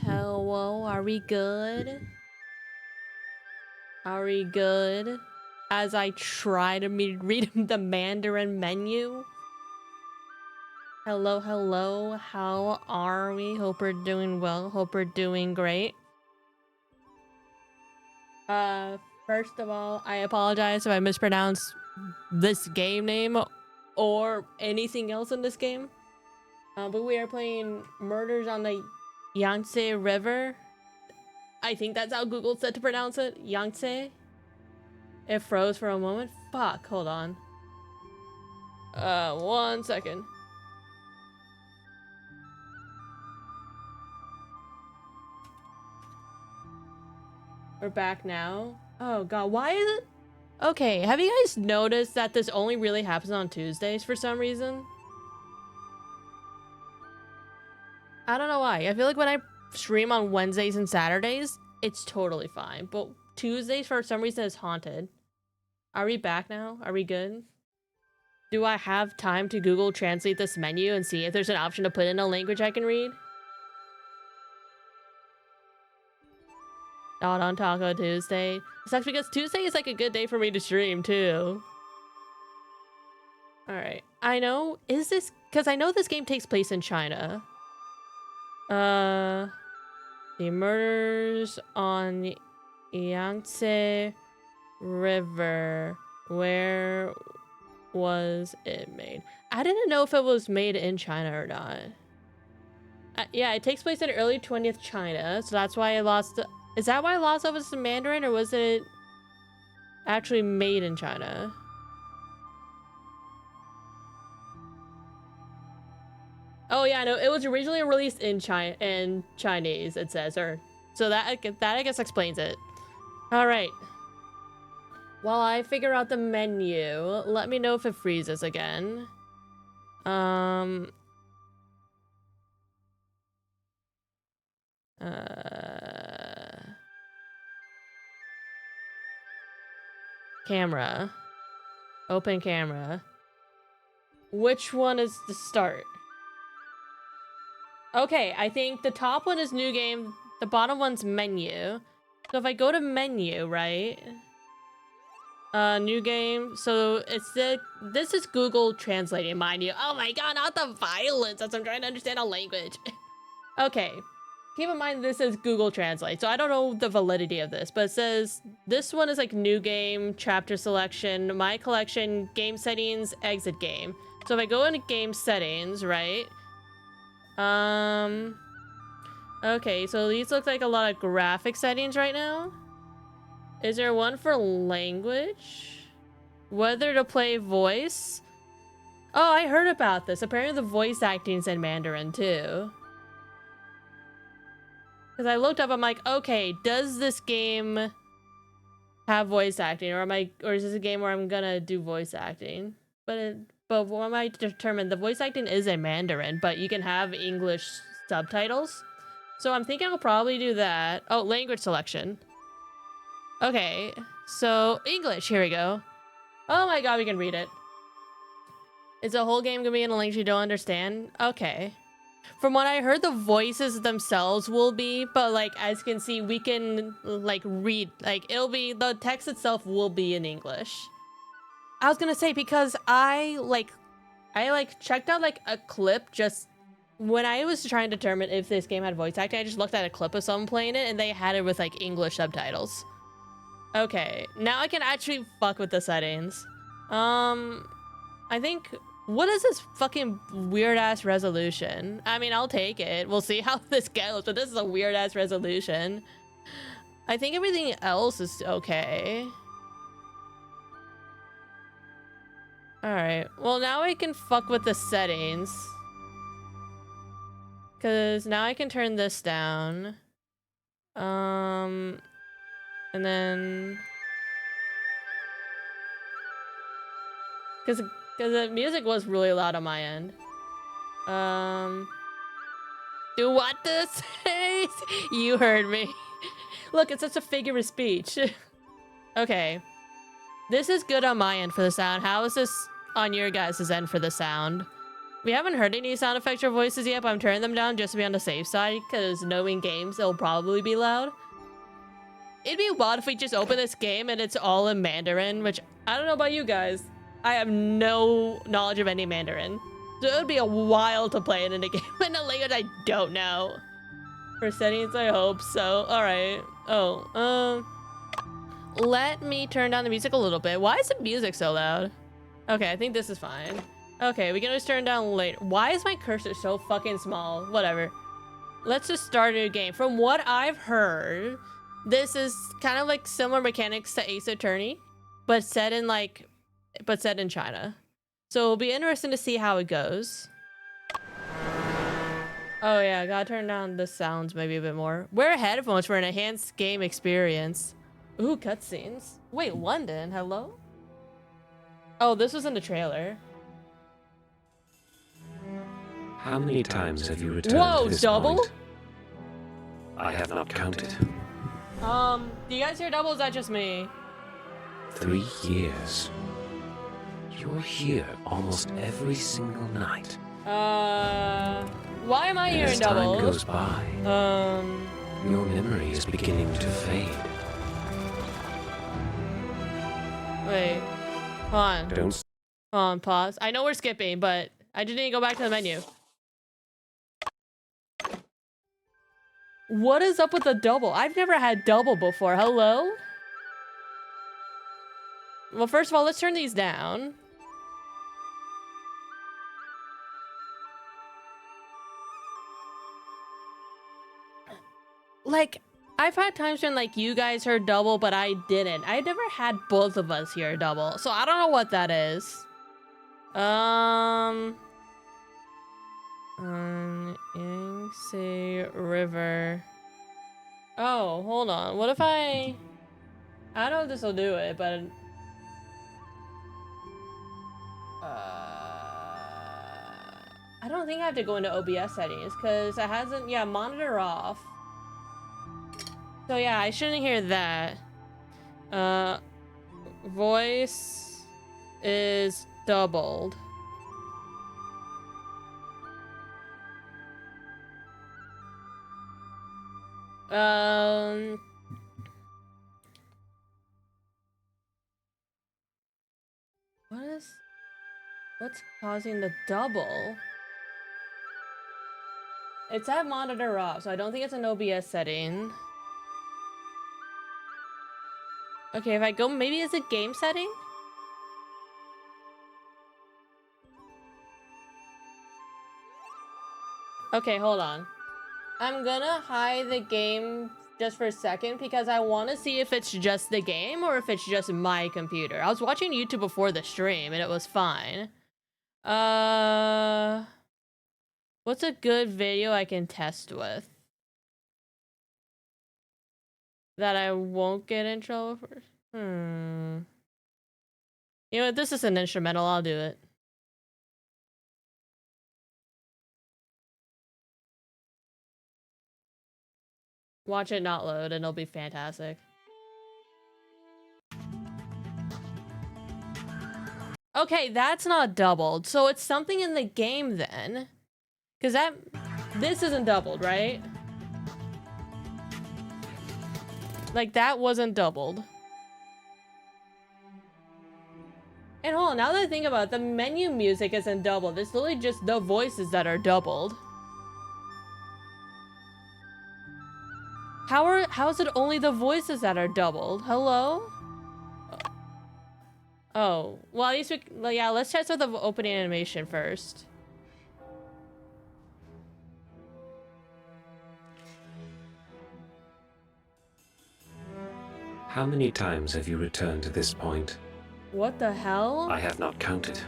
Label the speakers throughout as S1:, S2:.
S1: Hello, are we good? Are we good? As I try to read the Mandarin menu. Hello, hello, how are we? Hope we're doing well, hope we're doing great. First of all, I apologize if I mispronounce this game name or anything else in this game. But we are playing Murders on the Yangtze River. I think that's how Google said to pronounce it. Yangtze. It froze for a moment. Fuck, hold on. 1 second. We're back now. Oh god, why is it? Okay, have you guys noticed that this only really happens on Tuesdays for some reason? I don't know why. I feel like when I stream on Wednesdays and Saturdays, it's totally fine. But Tuesdays, for some reason, is haunted. Are we back now? Are we good? Do I have time to Google Translate this menu and see if there's an option to put in a language I can read? Not on Taco Tuesday. It sucks because Tuesday is like a good day for me to stream too. Alright. I know, is this, because I know this game takes place in China. The murders on Yangtze River. Where was it made? I didn't know if it was made in China or not. Yeah, it takes place in early 20th China, so that's why I lost. Is that why I lost of in Mandarin, or was it actually made in China? Oh yeah, no, it was originally released in China in Chinese. It says, or so that I guess explains it. All right. While I figure out the menu, let me know if it freezes again. Camera. Open camera. Which one is the start? Okay, I think the top one is new game, the bottom one's menu. So if I go to menu, right? New game. So it's this is Google translating, mind you. Oh my god, not the violence as I'm trying to understand a language. Okay. Keep in mind this is Google Translate, so I don't know the validity of this, but it says this one is like new game, chapter selection, my collection, game settings, exit game. So if I go into game settings, right? Okay, so these look like a lot of graphic settings right now. Is there one for language? Whether to play voice? Oh, I heard about this. Apparently the voice acting's in Mandarin too. Because I looked up, I'm like, okay, does this game have voice acting, or is this a game where I'm gonna do voice acting? But what am I determined? The voice acting is in Mandarin, but you can have English subtitles. So I'm thinking I'll probably do that. Oh, language selection. Okay, so English, here we go. Oh my god, we can read it. Is the whole game gonna be in a language you don't understand? Okay. From what I heard, the voices themselves will be, but like, as you can see, we can like read, like it'll be, the text itself will be in English. I was gonna say, because I checked out like a clip just when I was trying to determine if this game had voice acting. I just looked at a clip of someone playing it and they had it with like English subtitles. Okay, now I can actually fuck with the settings. I think, what is this fucking weird ass resolution? I mean, I'll take it. We'll see how this goes, but this is a weird ass resolution. I think everything else is okay. Alright, well now I can fuck with the settings. Cause now I can turn this down. And then... Cause the music was really loud on my end. Do what this says? You heard me. Look, it's just a figure of speech. Okay. This is good on my end for the sound. How is this on your guys' end for the sound? We haven't heard any sound effects or voices yet, but I'm turning them down just to be on the safe side, because knowing games, they'll probably be loud. It'd be wild if we just open this game and it's all in Mandarin, which I don't know about you guys. I have no knowledge of any Mandarin. So it would be a while to play it in a game in a language I don't know. For settings, I hope so. Alright. Oh, let me turn down the music a little bit. Why is the music so loud? Okay, I think this is fine. Okay, we can always turn down later. Why is my cursor so fucking small? Whatever. Let's just start a new game. From what I've heard, this is kind of like similar mechanics to Ace Attorney, but set in China. So it'll be interesting to see how it goes. Oh yeah, gotta turn down the sounds maybe a bit more. Wear headphones for an enhanced game experience. Ooh, cutscenes. Wait, London, hello? Oh, this was in the trailer.
S2: How many times have you returned
S1: Whoa,
S2: to this
S1: double?
S2: point? I have not counted.
S1: Do you guys hear double? Or is that just me?
S2: 3 years. You're here almost every single night.
S1: Why am I
S2: And
S1: hearing
S2: as
S1: double?
S2: time goes by, your memory is beginning to fade.
S1: Wait, hold on.
S2: Don't
S1: Hold on, pause. I know we're skipping, but I just need to go back to the menu. What is up with the double? I've never had double before. Hello? Well, first of all, let's turn these down. Like, I've had times when, like, you guys heard double, but I didn't. I never had both of us hear double, so I don't know what that is. Yangtze River. Oh, hold on. What if I don't know if this will do it, but... I don't think I have to go into OBS settings, because it hasn't... Yeah, monitor off. So yeah, I shouldn't hear that. Voice is doubled. What's causing the double? It's at monitor off, so I don't think it's an OBS setting. Okay, if I go, maybe it's a game setting? Okay, hold on. I'm gonna hide the game just for a second because I want to see if it's just the game or if it's just my computer. I was watching YouTube before the stream and it was fine. What's a good video I can test with? That I won't get in trouble for? You know what, this is an instrumental, I'll do it. Watch it not load and it'll be fantastic. Okay, that's not doubled. So it's something in the game then. Because this isn't doubled, right? Like, that wasn't doubled. And hold on, now that I think about it, the menu music isn't doubled. It's literally just the voices that are doubled. How is it only the voices that are doubled? Hello? Oh, well, at least yeah, let's test with the opening animation first.
S2: How many times have you returned to this point?
S1: What the hell?
S2: I have not counted.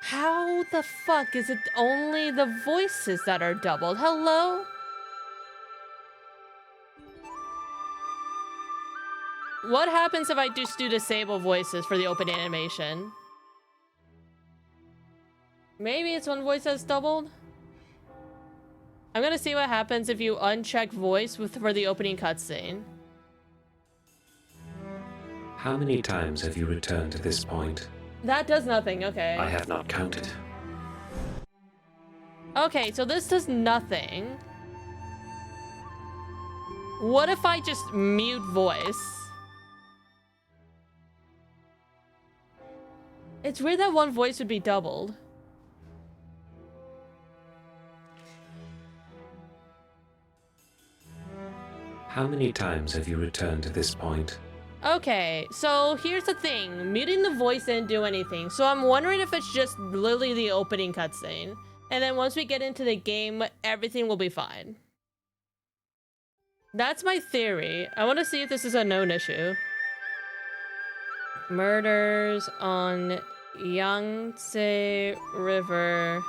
S1: How the fuck is it only the voices that are doubled? Hello? What happens if I just do disable voices for the open animation? Maybe it's one voice that's doubled? I'm gonna see what happens if you uncheck voice for the opening cutscene.
S2: How many times have you returned to this point?
S1: That does nothing, okay.
S2: I have not counted.
S1: Okay, so this does nothing. What if I just mute voice? It's weird that one voice would be doubled.
S2: How many times have you returned to this point?
S1: Okay, so here's the thing. Muting the voice didn't do anything, so I'm wondering if it's just literally the opening cutscene. And then once we get into the game, everything will be fine. That's my theory. I want to see if this is a known issue. Murders on Yangtze River.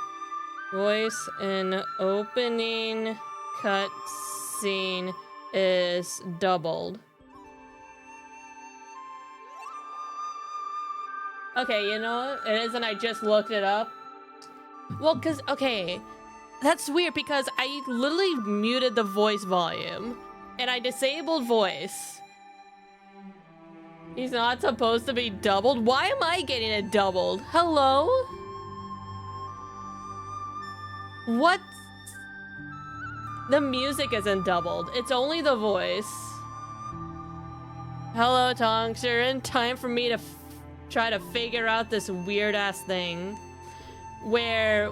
S1: Voice in opening cutscene is doubled. Okay, you know what? It isn't. I just looked it up. Well, because, okay, that's weird because I literally muted the voice volume and I disabled voice. He's not supposed to be doubled. Why am I getting it doubled? Hello? What? The music isn't doubled. It's only the voice. Hello, Tonks. You're in time for me to try to figure out this weird-ass thing. Where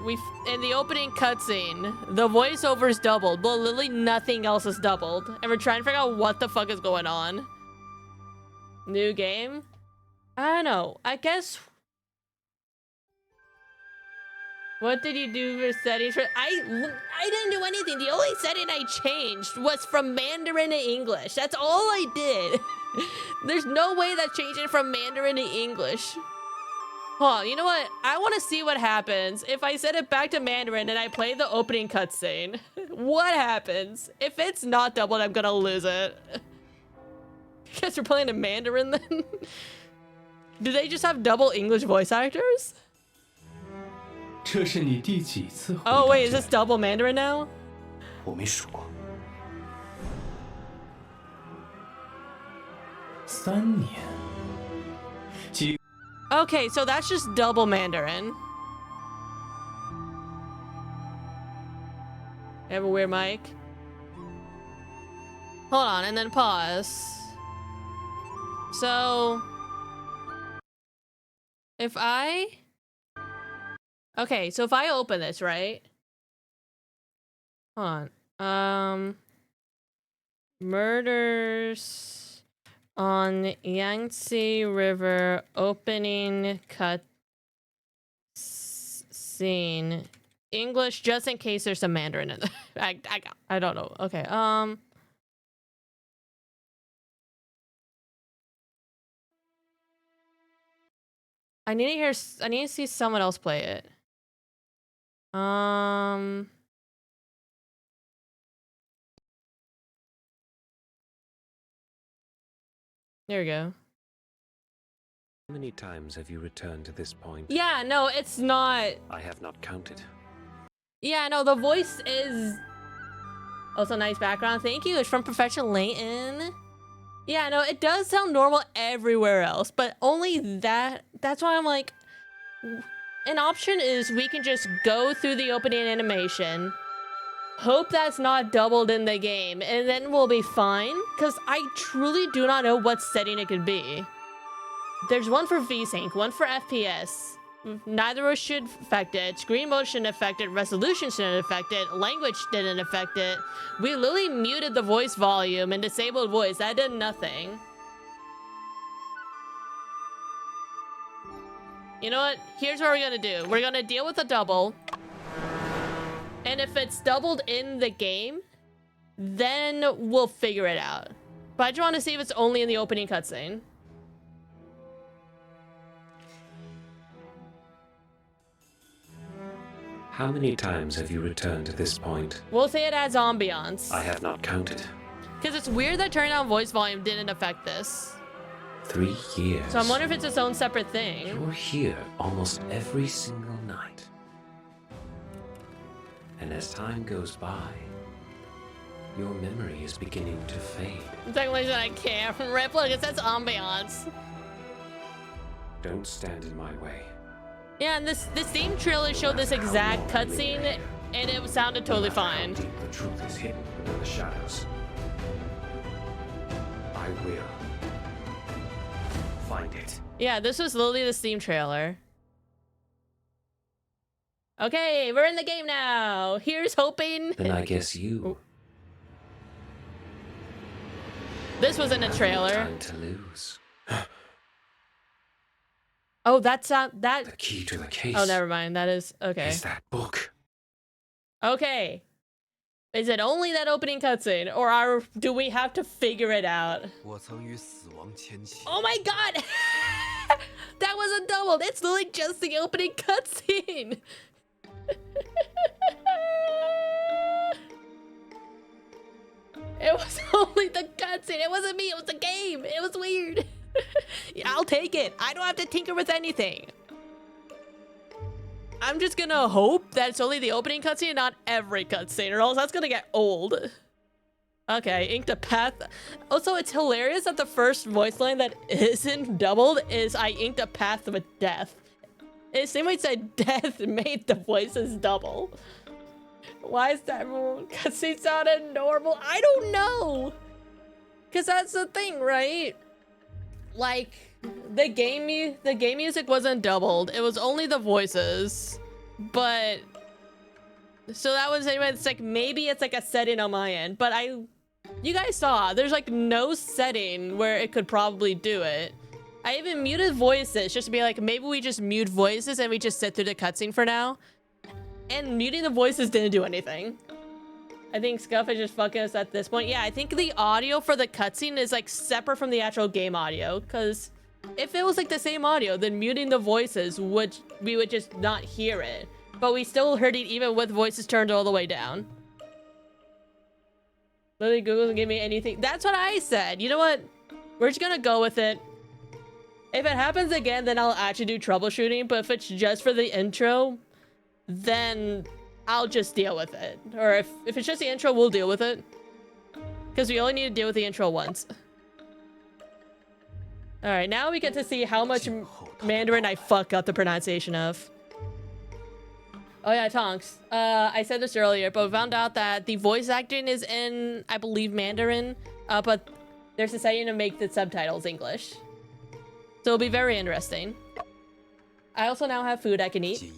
S1: in the opening cutscene, the voiceover is doubled, but literally nothing else is doubled. And we're trying to figure out what the fuck is going on. New game? I don't know. I guess... What did you do for settings? I didn't do anything. The only setting I changed was from Mandarin to English. That's all I did. There's no way that's changing from Mandarin to English. Huh, you know what? I want to see what happens if I set it back to Mandarin and I play the opening cutscene. What happens? If it's not doubled, I'm gonna lose it. Guess we're playing in Mandarin then? Do they just have double English voice actors? Oh wait, is this double Mandarin now? Okay, so that's just double Mandarin. I have a weird mic. Hold on, and then pause. So... If I... Okay, so if I open this, right? Hold on. Murders on Yangtze River opening cut scene. English, just in case there's some Mandarin in there. I don't know. Okay, I need to see someone else play it. There we go.
S2: How many times have you returned to this point?
S1: Yeah, no, it's not.
S2: I have not counted.
S1: Yeah, no, the voice is also nice background. Thank you. It's from Professional Layton. Yeah, no, it does sound normal everywhere else, but only that. That's why I'm like, an option is we can just go through the opening animation, hope that's not doubled in the game, and then we'll be fine. Because I truly do not know what setting it could be. There's one for VSync, one for FPS. Neither should affect it. Screen mode shouldn't affect it. Resolution shouldn't affect it. Language didn't affect it. We literally muted the voice volume and disabled voice. That did nothing. You know what? Here's what we're gonna do. We're gonna deal with the double. And if it's doubled in the game, then we'll figure it out. But I just want to see if it's only in the opening cutscene.
S2: How many times have you returned to this point?
S1: We'll say it adds ambiance.
S2: I have not counted.
S1: Because it's weird that turning down voice volume didn't affect this.
S2: 3 years.
S1: So I'm wondering if it's its own separate thing.
S2: You're here almost every single night. And as time goes by, your memory is beginning to fade.
S1: Technically, I can't rip. Look, it says ambiance.
S2: Don't stand in my way.
S1: Yeah, and this theme trailer showed this exact cutscene, and it sounded totally fine.
S2: Deep the truth is hidden within the shadows. I will find it.
S1: Yeah, this was literally the theme trailer. Okay, we're in the game now. Here's hoping.
S2: Then I guess you.
S1: This was in a trailer.
S2: Time to lose.
S1: Oh, that's not that.
S2: The key to the case.
S1: Oh, never mind. That is okay.
S2: Is that book?
S1: Okay. Is it only that opening cutscene, or do we have to figure it out? Oh my god! That wasn't doubled. It's literally just the opening cutscene. It was only the cutscene. It wasn't me. It was the game. It was weird. Yeah, I'll take it. I don't have to tinker with anything. I'm just gonna hope that it's only the opening cutscene, not every cutscene, or else that's gonna get old. Okay, inked a path. Also, it's hilarious that the first voice line that isn't doubled is "I inked a path with death." It seemed like said death made the voices double. Why is that rule? Because it sounded normal. I don't know. Because that's the thing, right? Like, the game music wasn't doubled. It was only the voices. But so that was anyway. It's like maybe it's like a setting on my end. But you guys saw there's like no setting where it could probably do it. I even muted voices just to be like, maybe we just mute voices and we just sit through the cutscene for now. And muting the voices didn't do anything. I think Scuff is just fucking us at this point. Yeah, I think the audio for the cutscene is like separate from the actual game audio. Because if it was like the same audio, then muting the voices we would just not hear it. But we still heard it even with voices turned all the way down. Literally, Google doesn't give me anything. That's what I said. You know what? We're just gonna go with it. If it happens again, then I'll actually do troubleshooting. But if it's just for the intro, then I'll just deal with it. Or if it's just the intro, we'll deal with it. Because we only need to deal with the intro once. Alright, now we get to see how much Mandarin I fuck up the pronunciation of. Oh yeah, Tonks. I said this earlier, but we found out that the voice acting is in, I believe, Mandarin. But there's a setting to make the subtitles English. So it'll be very interesting. I also now have food I can eat.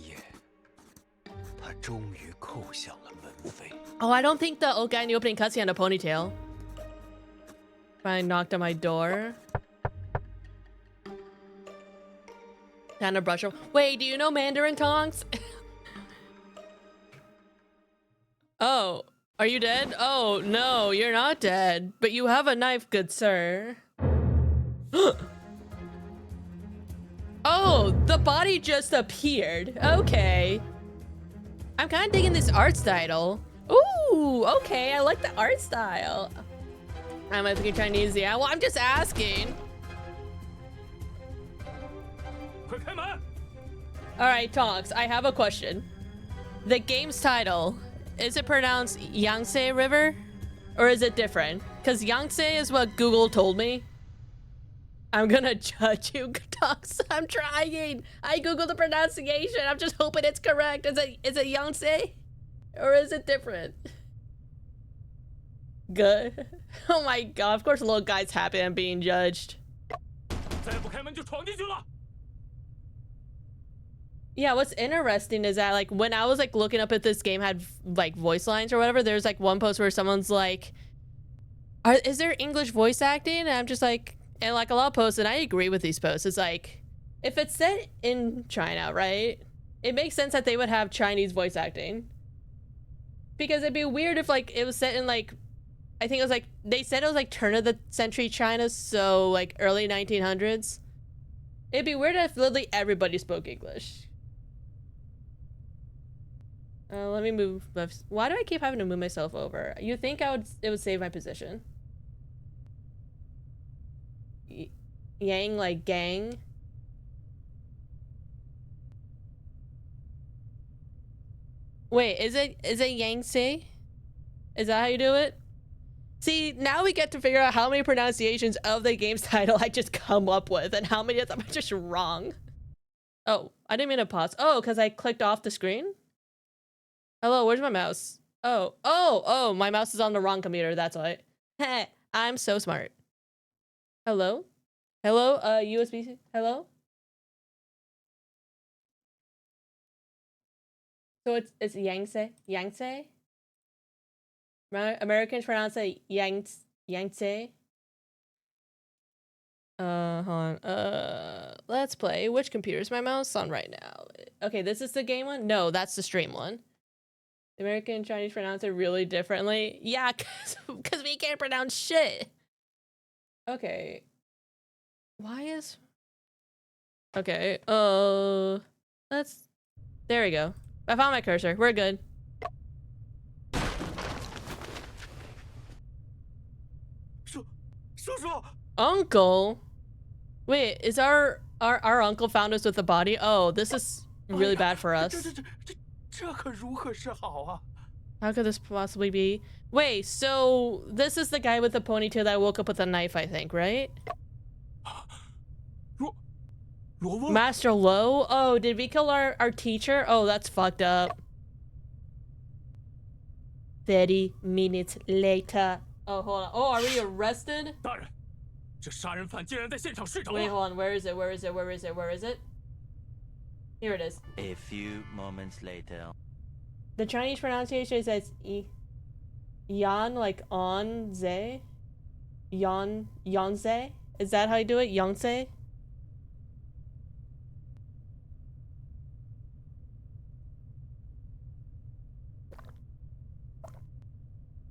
S1: Oh, I don't think the old guy in the opening cutscene had a ponytail. I knocked on my door. Kind of brush over. Wait, do you know Mandarin, Tonks? Oh, are you dead? Oh, no, you're not dead. But you have a knife, good sir. Oh, the body just appeared. Okay. I'm kind of digging this art style. Ooh, okay, I like the art style. Am I speaking Chinese? Yeah, well, I'm just asking. All right, Tonks, I have a question. The game's title, is it pronounced Yangtze River? Or is it different? Because Yangtze is what Google told me. I'm gonna judge you, Tonks. I'm trying. I Googled the pronunciation. I'm just hoping it's correct. Is it Yangtze? Or is it different? Good. Oh my god, of course the little guy's happy I'm being judged. Yeah, what's interesting is that like when I was like looking up if this game had like voice lines or whatever, there's like one post where someone's like, is there English voice acting? And I'm just like, and like a lot of posts, and I agree with these posts, it's like, if it's set in China, right? It makes sense that they would have Chinese voice acting. Because it'd be weird if like it was set in like, I think it was like, they said it was like turn of the century China, so like early 1900s. It'd be weird if literally everybody spoke English. Let me move. Why do I keep having to move myself over? You think it would save my position? Yang, like gang? Wait, is it Yangtze? Is that how you do it? See, now we get to figure out how many pronunciations of the game's title I just come up with and how many of them are just wrong. Oh, I didn't mean to pause. Oh, because I clicked off the screen? Hello, where's my mouse? Oh, my mouse is on the wrong computer, that's why. Heh, I'm so smart. Hello? Hello, USB-C, hello? So it's Yangtze? Yangtze? Americans pronounce it Yangtze? Hold on. Let's play. Which computer is my mouse on right now? Okay, this is the game one? No, that's the stream one. The American and Chinese pronounce it really differently. Yeah, because we can't pronounce shit. Okay. Why is... Okay. Let's. There we go. I found my cursor. We're good. Uncle? Wait, is our uncle found us with the body? Oh, this is really bad for us. How could this possibly be? Wait, so this is the guy with the ponytail that woke up with a knife, I think, right? Master Lo? Oh, did we kill our teacher? Oh, that's fucked up. 30 minutes later. Oh, hold on. Oh, are we arrested? Wait, hold on. Where is it? Where is it? Where is it? Where is it? Here it is.
S3: A few moments later.
S1: The Chinese pronunciation says Yan, like on ze. Yangtze? Is that how you do it? Yangtze?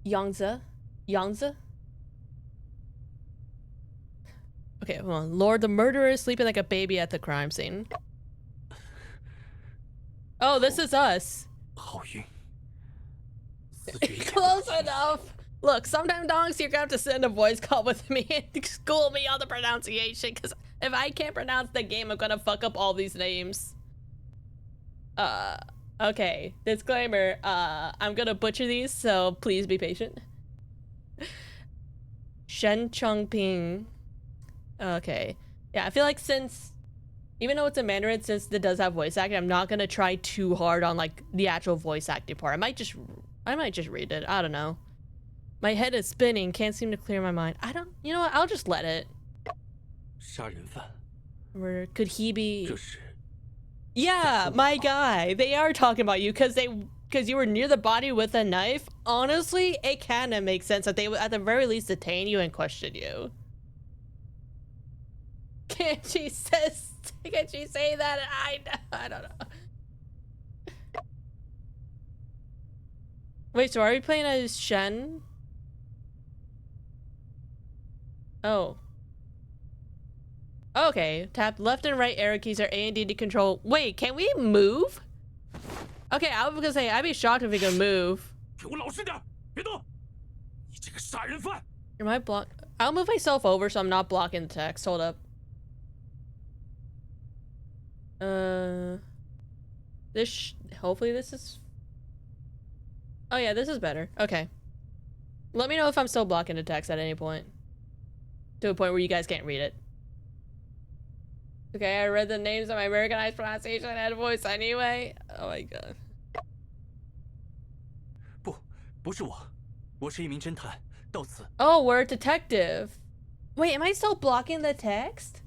S1: Yangtze? Yangtze? Okay, hold on. Lord, the murderer is sleeping like a baby at the crime scene. Oh, this is us. Close enough. Look, sometimes, donks, you're gonna have to send a voice call with me and school me on the pronunciation, because if I can't pronounce the game, I'm gonna fuck up all these names. Okay. Disclaimer, I'm gonna butcher these, so please be patient. Shen Chongping. Okay. Yeah, I feel like since, even though it's a Mandarin, since it does have voice acting, I'm not gonna try too hard on like the actual voice acting part. I might just read it. I don't know. My head is spinning. Can't seem to clear my mind. You know what? I'll just let it. Or could he be? Yeah, my guy. They are talking about you because you were near the body with a knife. Honestly, it kind of makes sense that they would at the very least detain you and question you. Can't she say that? I don't know. Wait, so are we playing as Shen? Oh. Okay, tap left and right arrow keys are A and D to control. Wait, can we move? Okay, I was gonna say, I'd be shocked if we could move. Am I block? I'll move myself over so I'm not blocking the text. Hold up. Hopefully this is... Oh yeah, this is better. Okay. Let me know if I'm still blocking the text at any point. To a point where you guys can't read it. Okay, I read the names of my Americanized pronunciation and voice anyway. Oh my god. Oh, we're a detective. Wait, am I still blocking the text?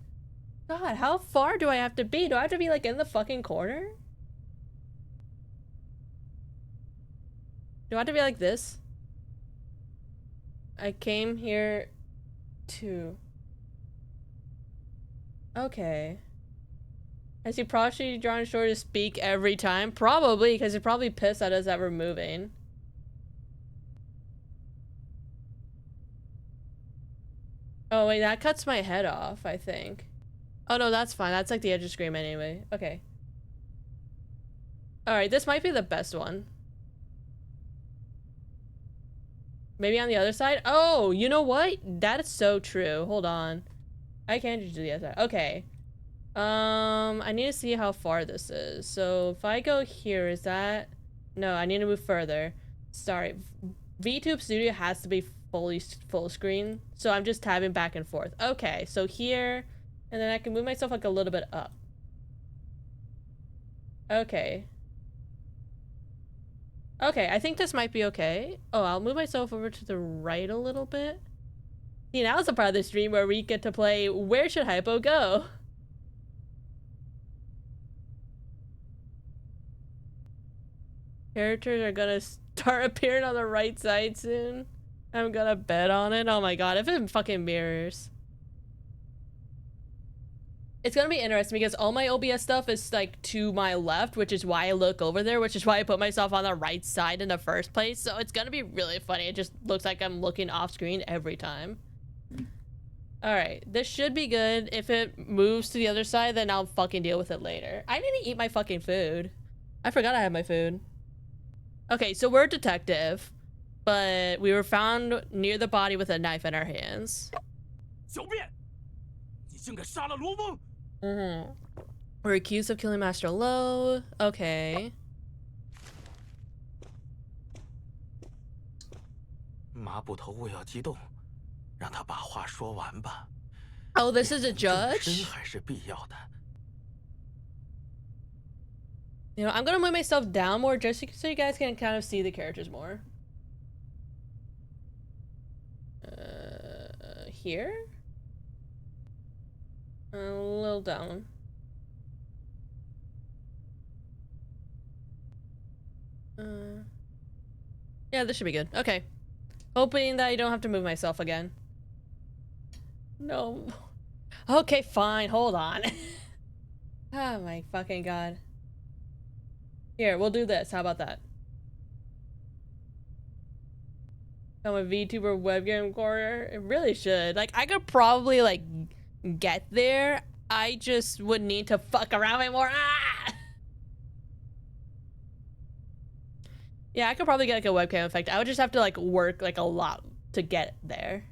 S1: God, how far do I have to be? Do I have to be like in the fucking corner? Do I have to be like this? I came here to... Okay. Has he probably drawn short to speak every time? Probably, because he's probably pissed at us that we're moving. Oh wait, that cuts my head off, I think. Oh no, that's fine. That's like the edge of screen anyway. Okay. Alright, this might be the best one. Maybe on the other side? Oh, you know what? That is so true. Hold on. I can't just do the other side. Okay. I need to see how far this is. So if I go here, is that... No, I need to move further. Sorry. VTube Studio has to be full screen. So I'm just tabbing back and forth. Okay, so here... And then I can move myself like a little bit up. Okay. Okay, I think this might be okay. Oh, I'll move myself over to the right a little bit. See, now is the part of the stream where we get to play Where Should Hypo Go? Characters are gonna start appearing on the right side soon. I'm gonna bet on it. Oh my god, if it fucking mirrors. It's gonna be interesting because all my OBS stuff is like to my left, which is why I look over there, which is why I put myself on the right side in the first place. So it's gonna be really funny. It just looks like I'm looking off screen every time. Alright, this should be good. If it moves to the other side, then I'll fucking deal with it later. I didn't eat my fucking food. I forgot I had my food. Okay, so we're a detective, but we were found near the body with a knife in our hands. We're accused of killing Master Lo. Okay. Oh, this is a judge? You know, I'm gonna move myself down more just so you guys can kind of see the characters more. Here? A little down. Yeah, this should be good. Okay. Hoping that I don't have to move myself again. No. Okay, fine. Hold on. Oh my fucking god. Here, we'll do this. How about that? I'm a VTuber webcam recorder. It really should. Like, I could probably, like, get there. I just would need to fuck around with more. Ah! Yeah, I could probably get, like, a webcam effect. I would just have to, like, work, like, a lot to get there.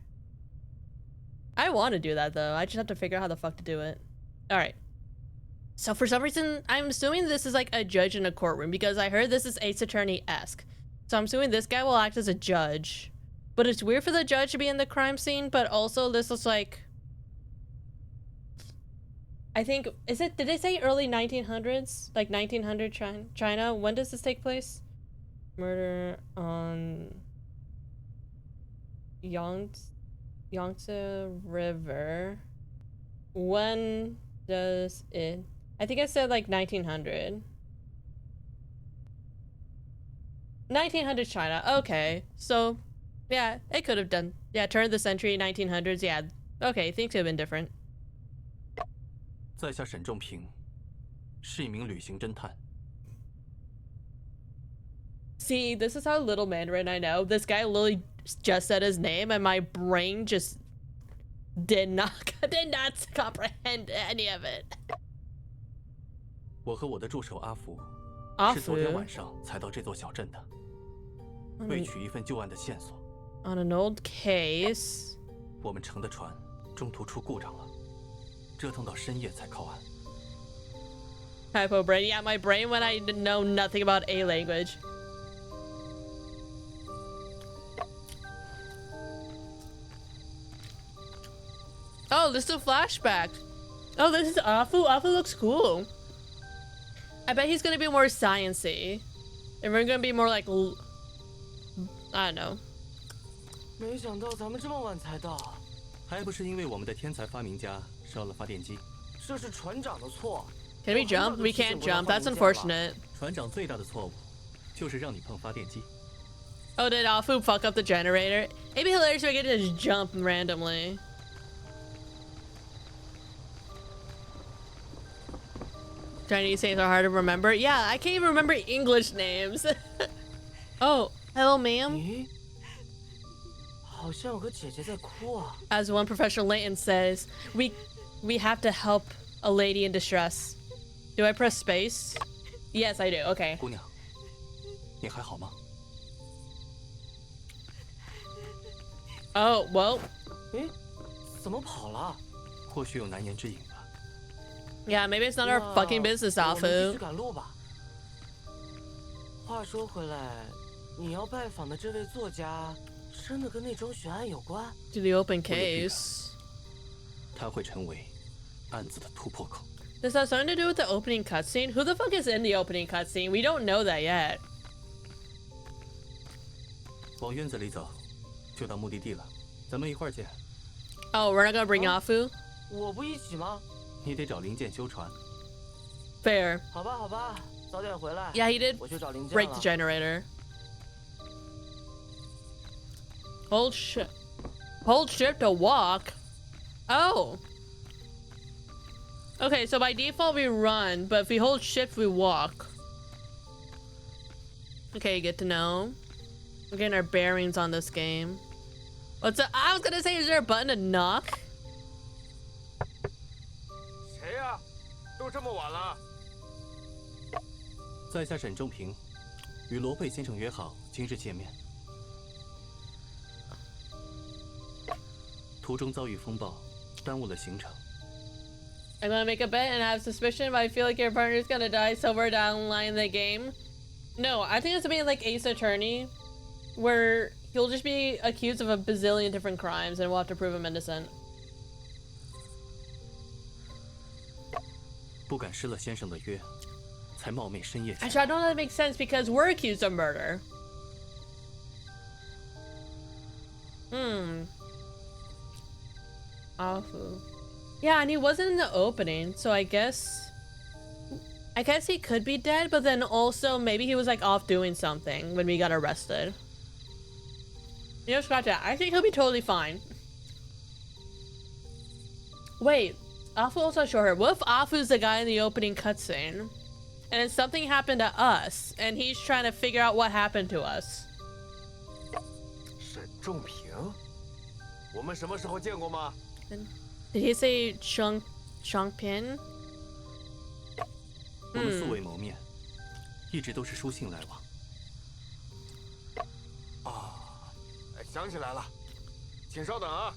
S1: I want to do that, though. I just have to figure out how the fuck to do it. Alright. So for some reason, I'm assuming this is like a judge in a courtroom because I heard this is Ace Attorney-esque. So I'm assuming this guy will act as a judge. But it's weird for the judge to be in the crime scene, but also this is like... I think, did they say early 1900s? Like 1900 China? When does this take place? Murder on... Yangtze River. When does it... I think I said like 1900. 1900 China. Okay. So, yeah, it could have done. Yeah, turn of the century, 1900s. Yeah. Okay, things could have been different.
S4: 在下沈仲平，是一名旅行侦探。
S1: See, this is how little Mandarin I know. This guy literally just said his name and my brain just did not comprehend any of it.
S4: 我和我的助手阿福是昨天晚上才到这座小镇的，为取一份旧案的线索。
S1: On an old case.
S4: 我们乘的船中途出故障了，折腾到深夜才靠岸。
S1: Hypo brain. Yeah, my brain when I know nothing about a language. Oh, this is a flashback. Oh, this is Afu. Afu looks cool. I bet he's gonna be more sciencey. And we're gonna be more like, I don't know.
S4: 没想到咱们这么晚才到，还不是因为我们的天才发明家烧了发电机。这是船长的错。
S1: Can we jump? We can't jump. That's unfortunate.
S4: 船长最大的错误就是让你碰发电机。
S1: Oh, did Afu fuck up the generator? It'd be hilarious if I could just jump randomly. Chinese names are hard to remember. Yeah, I can't even remember English names. Oh, hello, ma'am. As one Professor Layton says, we have to help a lady in distress. Do I press space? Yes, I do. Okay.
S4: 姑娘，你还好吗？
S1: Oh, well.
S4: 诶，怎么跑了？或许有难言之隐吧。
S1: Yeah, maybe it's not our fucking business, Afu.
S5: 话说回来，你要拜访的这位作家，真的跟那桩悬案有关？
S1: To the open case.
S4: 他会成为案子的突破口。
S1: Does that have something to do with the opening cutscene? Who the fuck is in the opening cutscene? We don't know that yet.
S4: 往院子里走，就到目的地了。咱们一会儿见。
S1: Oh, we're not gonna bring Afu?
S5: 我不一起吗？
S4: 你得找零件修船。
S1: Fair.
S5: 好吧，好吧，早点回来。
S1: Yeah, he did
S5: 我去找零件
S1: break
S5: 了
S1: the generator. Hold shift. Hold shift to walk. Oh. Okay, so by default we run, but if we hold shift we walk. Okay, good to know. We're getting our bearings on this game. What's up? I was gonna say, is there a button to knock?
S6: 都这么晚了。
S4: 在下沈仲平，与罗贝先生约好今日见面。途中遭遇风暴，耽误了行程。
S1: I'm gonna make a bet and have suspicion, but I feel like your partner's gonna die somewhere down the line in the game. No, I think it's gonna be like Ace Attorney, where he'll just be accused of a bazillion different crimes and we'll have to prove him innocent.
S4: 不敢失了先生的约，才冒昧深夜前。
S1: Actually, I don't know if that makes sense because we're accused of murder. Awful. Yeah, and he wasn't in the opening, so I guess he could be dead, but then also maybe he was like off doing something when we got arrested. You know, scratch that. I think he'll be totally fine. Wait, Afu also showed her. What if Afu's the guy in the opening cutscene, and then something happened to us, and he's trying to figure out what happened to us?
S6: 沈仲平，我们什么时候见过吗？
S1: Did he say Chang Pin?
S4: 我们素未谋面，一直都是书信来往。
S6: 想起来了，请稍等啊。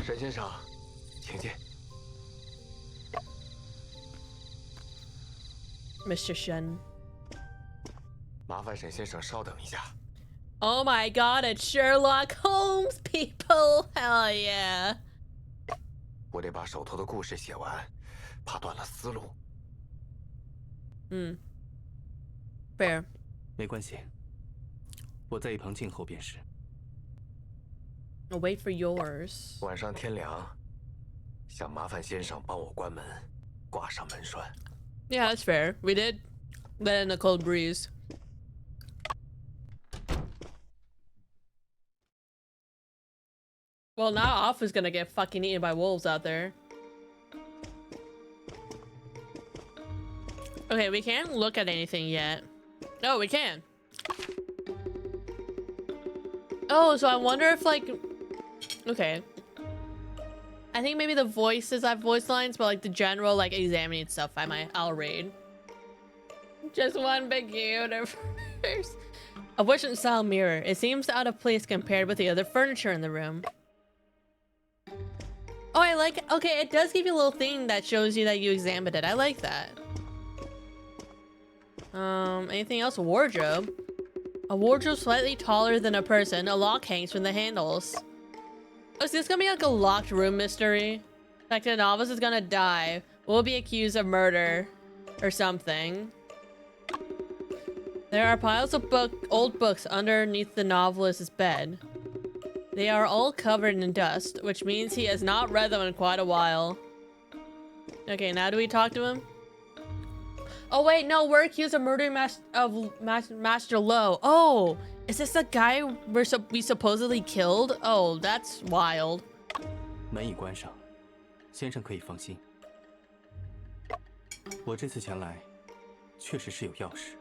S6: 沈先生，请进。
S1: Mr. Shen.
S6: 麻烦沈先生稍等一下。
S1: Oh my god, it's Sherlock Holmes, people! Hell yeah.
S6: 我得把手头的故事写完，怕断了思路。
S1: Fair.
S4: 没关系，我在一旁静候便是。
S1: I'll wait for yours.
S6: 晚上天凉，想麻烦先生帮我关门，挂上门栓。
S1: Yeah, that's fair. We did let in a cold breeze. Well, now Alpha's gonna get fucking eaten by wolves out there. Okay, we can't look at anything yet. Oh, we can. Oh, so I wonder if, like... Okay. I think maybe the voices have voice lines, but, like, the general, like, examining stuff I'll read. Just one big universe. A Western-style mirror. It seems out of place compared with the other furniture in the room. Oh, I like it. Okay, it does give you a little thing that shows you that you examined it. I like that. Anything else? A wardrobe. A wardrobe slightly taller than a person. A lock hangs from the handles. Oh, so this is gonna be like a locked room mystery. Like the novice is gonna die. We'll be accused of murder or something. There are piles of old books underneath the novelist's bed. They are all covered in dust, which means he has not read them in quite a while. Okay, now do we talk to him? Oh wait, no, we're accused of murdering Master Lo. Oh, is this the guy we supposedly killed? Oh, that's wild.
S4: 门已关上，先生可以放心。我这次前来，确实是有要事。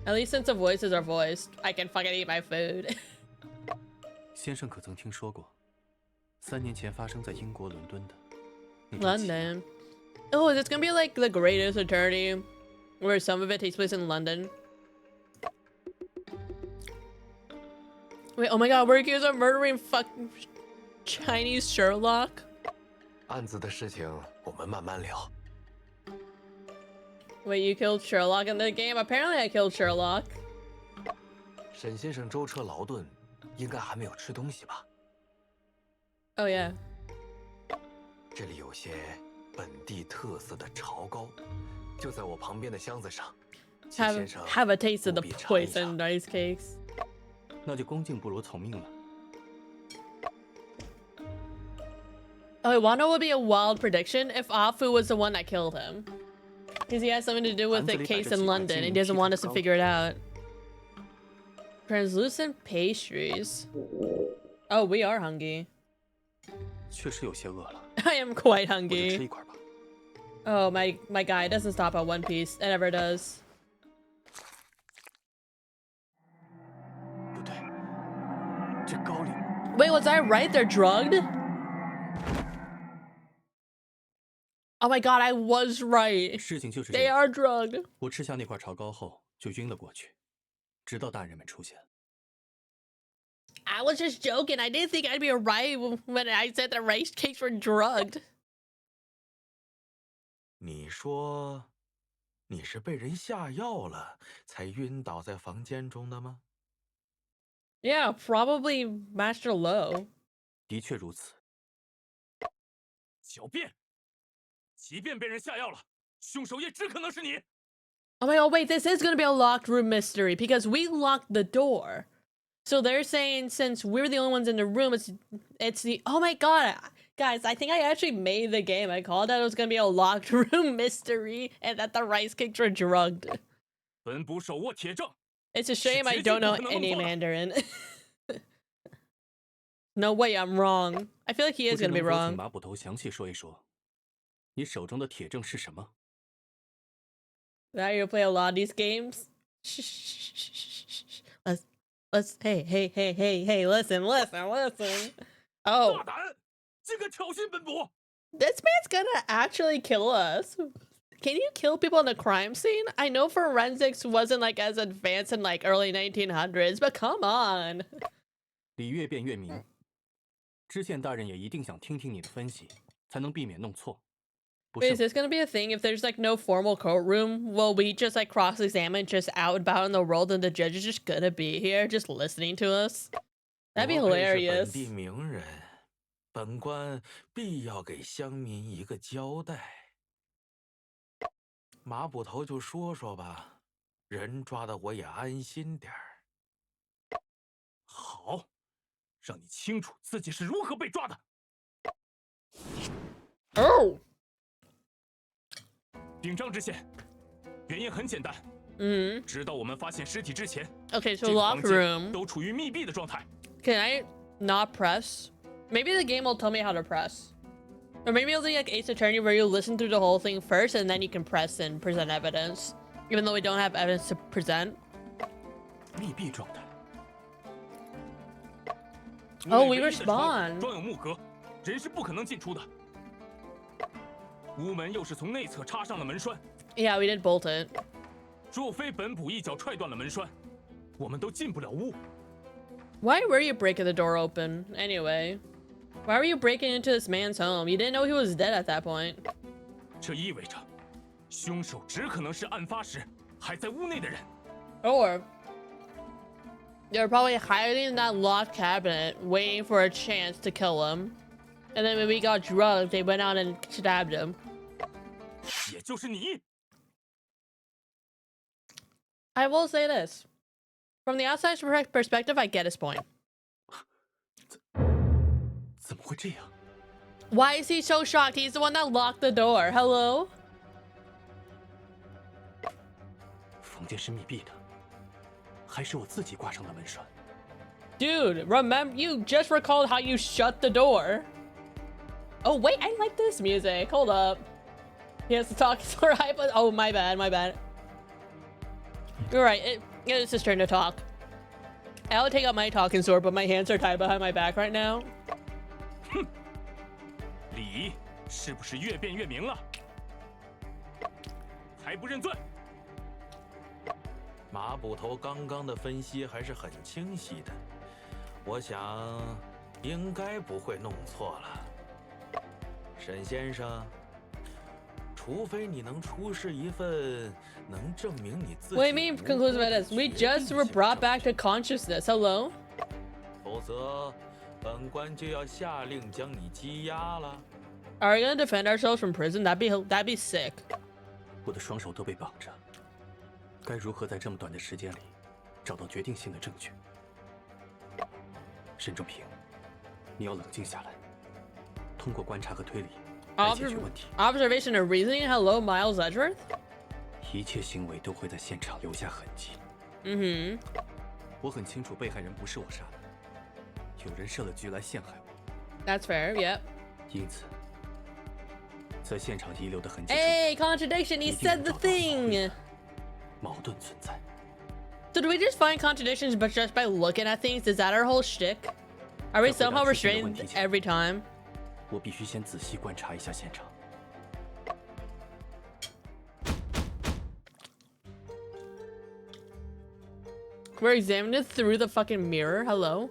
S1: At least since the voices are voiced, I can fucking eat my food.
S4: 先生可曾听说过3年前发生在英国伦敦的那桩奇案？
S1: London. Oh, is this gonna be like The Greatest Attorney, where some of it takes place in London? Wait, oh my god, we're accused of murdering fucking Chinese Sherlock?
S6: 案子的事情我们慢慢聊。
S1: Wait, you killed Sherlock in the game? Apparently I killed Sherlock.
S6: 沈先生舟车劳顿，应该还没有吃东西吧？
S1: Oh yeah.
S6: 这里有些本地特色的潮糕，就在我旁边的箱子上。齐先生
S1: Have a taste of the
S6: 务必尝一尝。
S1: poisoned rice cakes.
S4: 那就恭敬不如从命了。
S1: Oh, I wonder what would be a wild prediction if Afu was the one that killed him. Because he has something to do with the case in London. He doesn't want us to figure it out. Translucent pastries. Oh, we are hungry.
S4: 确实有些饿了，
S1: I am quite
S4: 我就吃
S1: hungry.
S4: 一块吧。
S1: Oh, my guy doesn't stop at One Piece. It never does.
S4: 不对，这糕里
S1: Wait, was I right? They're drugged? Oh my god, I was right.
S4: 事情就是这
S1: They
S4: 样。
S1: are drugged.
S4: 我吃下那块炒糕后就晕了过去，直到大人们出现。
S1: I was just joking. I didn't think I'd be right when I said the rice cakes were drugged.
S6: 你说，你是被人下药了才晕倒在房间中的吗？
S1: Yeah, probably Master Low.
S4: 的确如此。狡辩！即便被人下药了，凶手也只可能是你。
S1: Oh my god, wait, this is gonna be a locked room mystery because we locked the door. So they're saying since we're the only ones in the room, it's the oh my god, guys, I think I actually made the game. I called out it was gonna be a locked room mystery and that the rice cakes were drugged.
S4: 本部手握铁证。
S1: It's a shame I don't know any Mandarin. No way, I'm wrong. I feel like he is gonna be
S4: 不知能否请
S1: wrong.
S4: 马捕头详细说一说，你手中的铁证是什么？
S1: Now you play a lot of these games. Let's hey, listen. Oh,
S4: 大胆，竟敢挑衅本部！
S1: this man's gonna actually kill us. Can you kill people in the crime scene? I know forensics wasn't like as advanced in like early 1900s, but come on.
S4: 理越辩越明。知县大人也一定想听听你的分析，才能避免弄错。不
S1: Wait, is
S4: 是
S1: this gonna be a thing? If there's like no formal courtroom, will we just like cross-examine just out and about in the world and the judge is just gonna be here just listening to us? That'd be
S6: 我辈是
S1: hilarious.
S6: 本地名人，本官必要给乡民一个交代。马捕头就说说吧，人抓的我也安心点儿。
S4: 好，让你清楚自己是如何被抓的。
S1: Oh.
S4: 禀章知县，原因很简单，
S1: Mm-hmm.
S4: 直到我们发现尸体之前，
S1: Okay,
S4: 这
S1: so
S4: 个
S1: locked
S4: 房间
S1: room.
S4: 都处于密闭的状态。
S1: Can I not press? Maybe the game will tell me how to press. Or maybe it'll be like Ace Attorney where you listen through the whole thing first and then you can press and present evidence. Even though we don't have evidence to present.
S4: 密闭状态。
S1: Oh,
S4: 屋
S1: we
S4: 内唯一的窗户
S1: respond.
S4: 装有木格，人是不可能进出的。屋门又是从内侧插上了门栓，
S1: Yeah, we did bolt it.
S4: 若非本捕一脚踹断了门栓，我们都进不了屋。
S1: Why were you breaking the door open anyway? Why were you breaking into this man's home? You didn't know he was dead at that point.
S4: 这意味着，凶手只可能是案发时还在屋内的人。
S1: Or they're probably hiding in that locked cabinet, waiting for a chance to kill him. And then when we got drugged, they went out and stabbed him.
S4: 也就是你，
S1: I will say this. From the outside perspective, I get his point.
S4: 怎么会这样？
S1: Why is he so shocked? He's the one that locked the door. Hello?
S4: 房间是密闭的，还是我自己挂上的门栓？
S1: Dude, remember, you just recalled how you shut the door. Oh, wait, I like this music. Hold up. He has to talk for hypo. Oh, my bad. You're right. It's his turn to talk. I'll take out my talking sword, but my hands are tied behind my back right now.
S4: 理是不是越辩越明了？还不认罪？
S6: 马捕头刚刚的分析还是很清晰的，我想应该不会弄错了。沈先生，除非你能出示一份能证明你自己
S1: What do you mean conclusive evidence? We just were brought back to consciousness. Hello?
S6: 否则本官就要下令将你羁押了。
S1: Are we gonna defend ourselves from prison? That'd be sick.
S4: 我的双手都被绑着，该如何在这么短的时间里找到决定性的证据？沈仲平，你要冷静下来，通过观察和推理来解决问题。
S1: Observation and reasoning? Hello, Miles Edgeworth?
S4: 一切行为都会在现场留下痕迹。
S1: Mm-hmm.
S4: 我很清楚被害人不是我杀的，有人设了局来陷害我。
S1: That's fair, yep.
S4: 因此，在现场遗留的痕迹中
S1: Hey, contradiction! He
S4: 一定
S1: said
S4: 能
S1: the
S4: 找到所谓
S1: thing!
S4: 的矛盾存在。
S1: So do we just find contradictions but just by looking at things? Is that our whole shtick? Are we
S4: 再回答
S1: somehow
S4: 出现的问
S1: restrained
S4: 题前，
S1: every time?
S4: 我必须先仔细观察一下现场。
S1: We're examining it through the fucking mirror. Hello?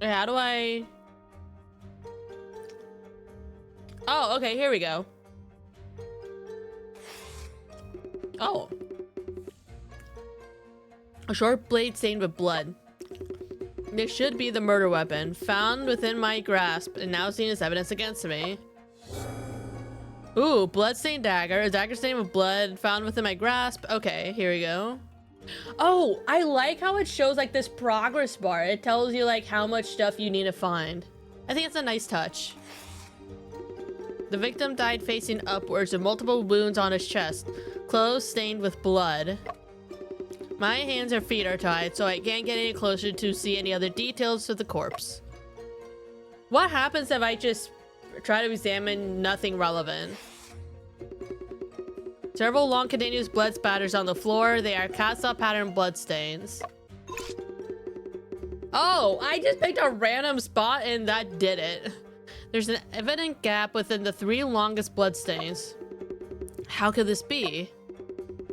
S1: Wait, how do I... Oh, okay, here we go. Oh. A short blade stained with blood. This should be the murder weapon, found within my grasp and now seen as evidence against me. Ooh, blood-stained dagger. A dagger stained with blood found within my grasp. Okay, here we go. Oh, I like how it shows like this progress bar. It tells you like how much stuff you need to find. I think it's a nice touch. The victim died facing upwards with multiple wounds on his chest, clothes stained with blood. My hands and feet are tied, so I can't get any closer to see any other details of the corpse. What happens if I just try to examine nothing relevant? Several long continuous blood spatters on the floor. They are cast-off pattern blood stains. Oh, I just picked a random spot and that did it. There's an evident gap within the 3 longest blood stains. How could this be?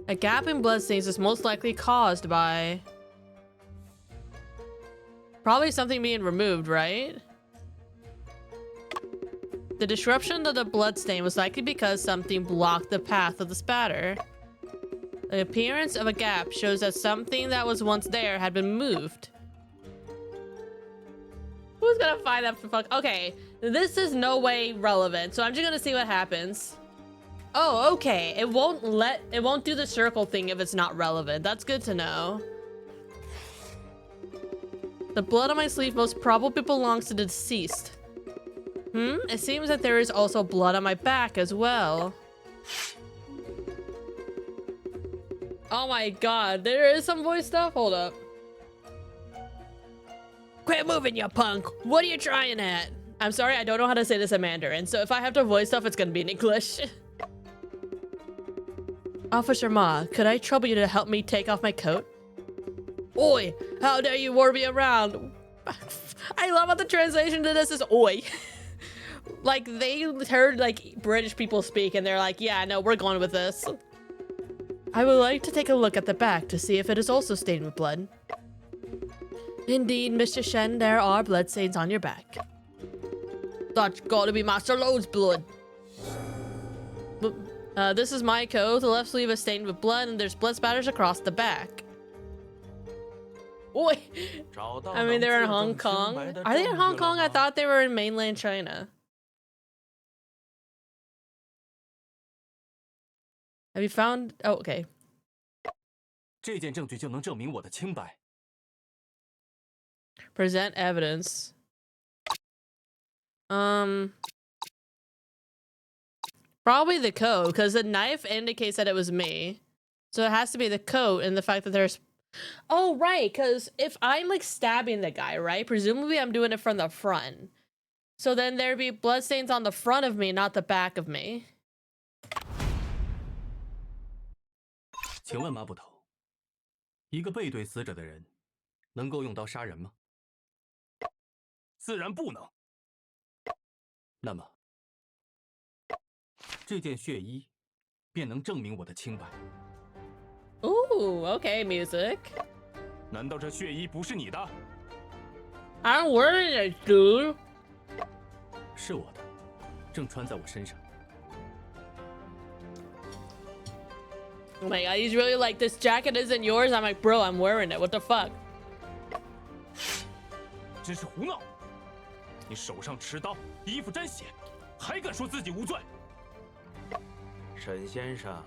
S1: A gap in blood stains is most likely caused by... probably something being removed, right? The disruption of the blood stain was likely because something blocked the path of the spatter. The appearance of a gap shows that something that was once there had been moved. Who's gonna find that for fuck? Okay, this is no way relevant, so I'm just gonna see what happens. Oh, okay. It won't do the circle thing if it's not relevant. That's good to know. The blood on my sleeve most probably belongs to the deceased. It seems that there is also blood on my back as well. Oh my god, there is some voice stuff? Hold up. Quit moving, you punk! What are you trying at? I'm sorry, I don't know how to say this in Mandarin, so if I have to voice stuff, it's gonna be in English. Officer Ma, could I trouble you to help me take off my coat? Oi, how dare you order me around? I love how the translation to this is oi. Like, they heard, like, British people speak, and they're like, yeah, no, we're going with this. I would like to take a look at the back to see if it is also stained with blood. Indeed, Mr. Shen, there are blood stains on your back. That's gotta be Master Lode's blood. This is my coat. The left sleeve is stained with blood, and there's blood spatters across the back. Oi! I mean, they're in Hong Kong. Are they in Hong Kong? I thought they were in mainland China. Have you found... Oh, okay.
S4: 这件证据就能证明我的清白。
S1: Present evidence. Probably the coat, because the knife indicates that it was me. So it has to be the coat and the fact that there's... Oh, right, because if I'm, like, stabbing the guy, right? Presumably I'm doing it from the front. So then there'd be bloodstains on the front of me, not the back of me.
S4: 请问马捕头，一个背对死者的人，能够用刀杀人吗？自然不能。那么，这件血衣便能证明我的清白。
S1: Ooh, okay, music.
S4: 难道这血衣不是你的？
S1: I'm wearing it, dude.
S4: 是我的，正穿在我身上。
S1: Oh my god, he's really like, this jacket isn't yours? I'm like, bro, I'm wearing it. What the fuck?
S4: 真是胡闹！你手上持刀，衣服沾血，还敢说自己无罪？
S6: 沈先生，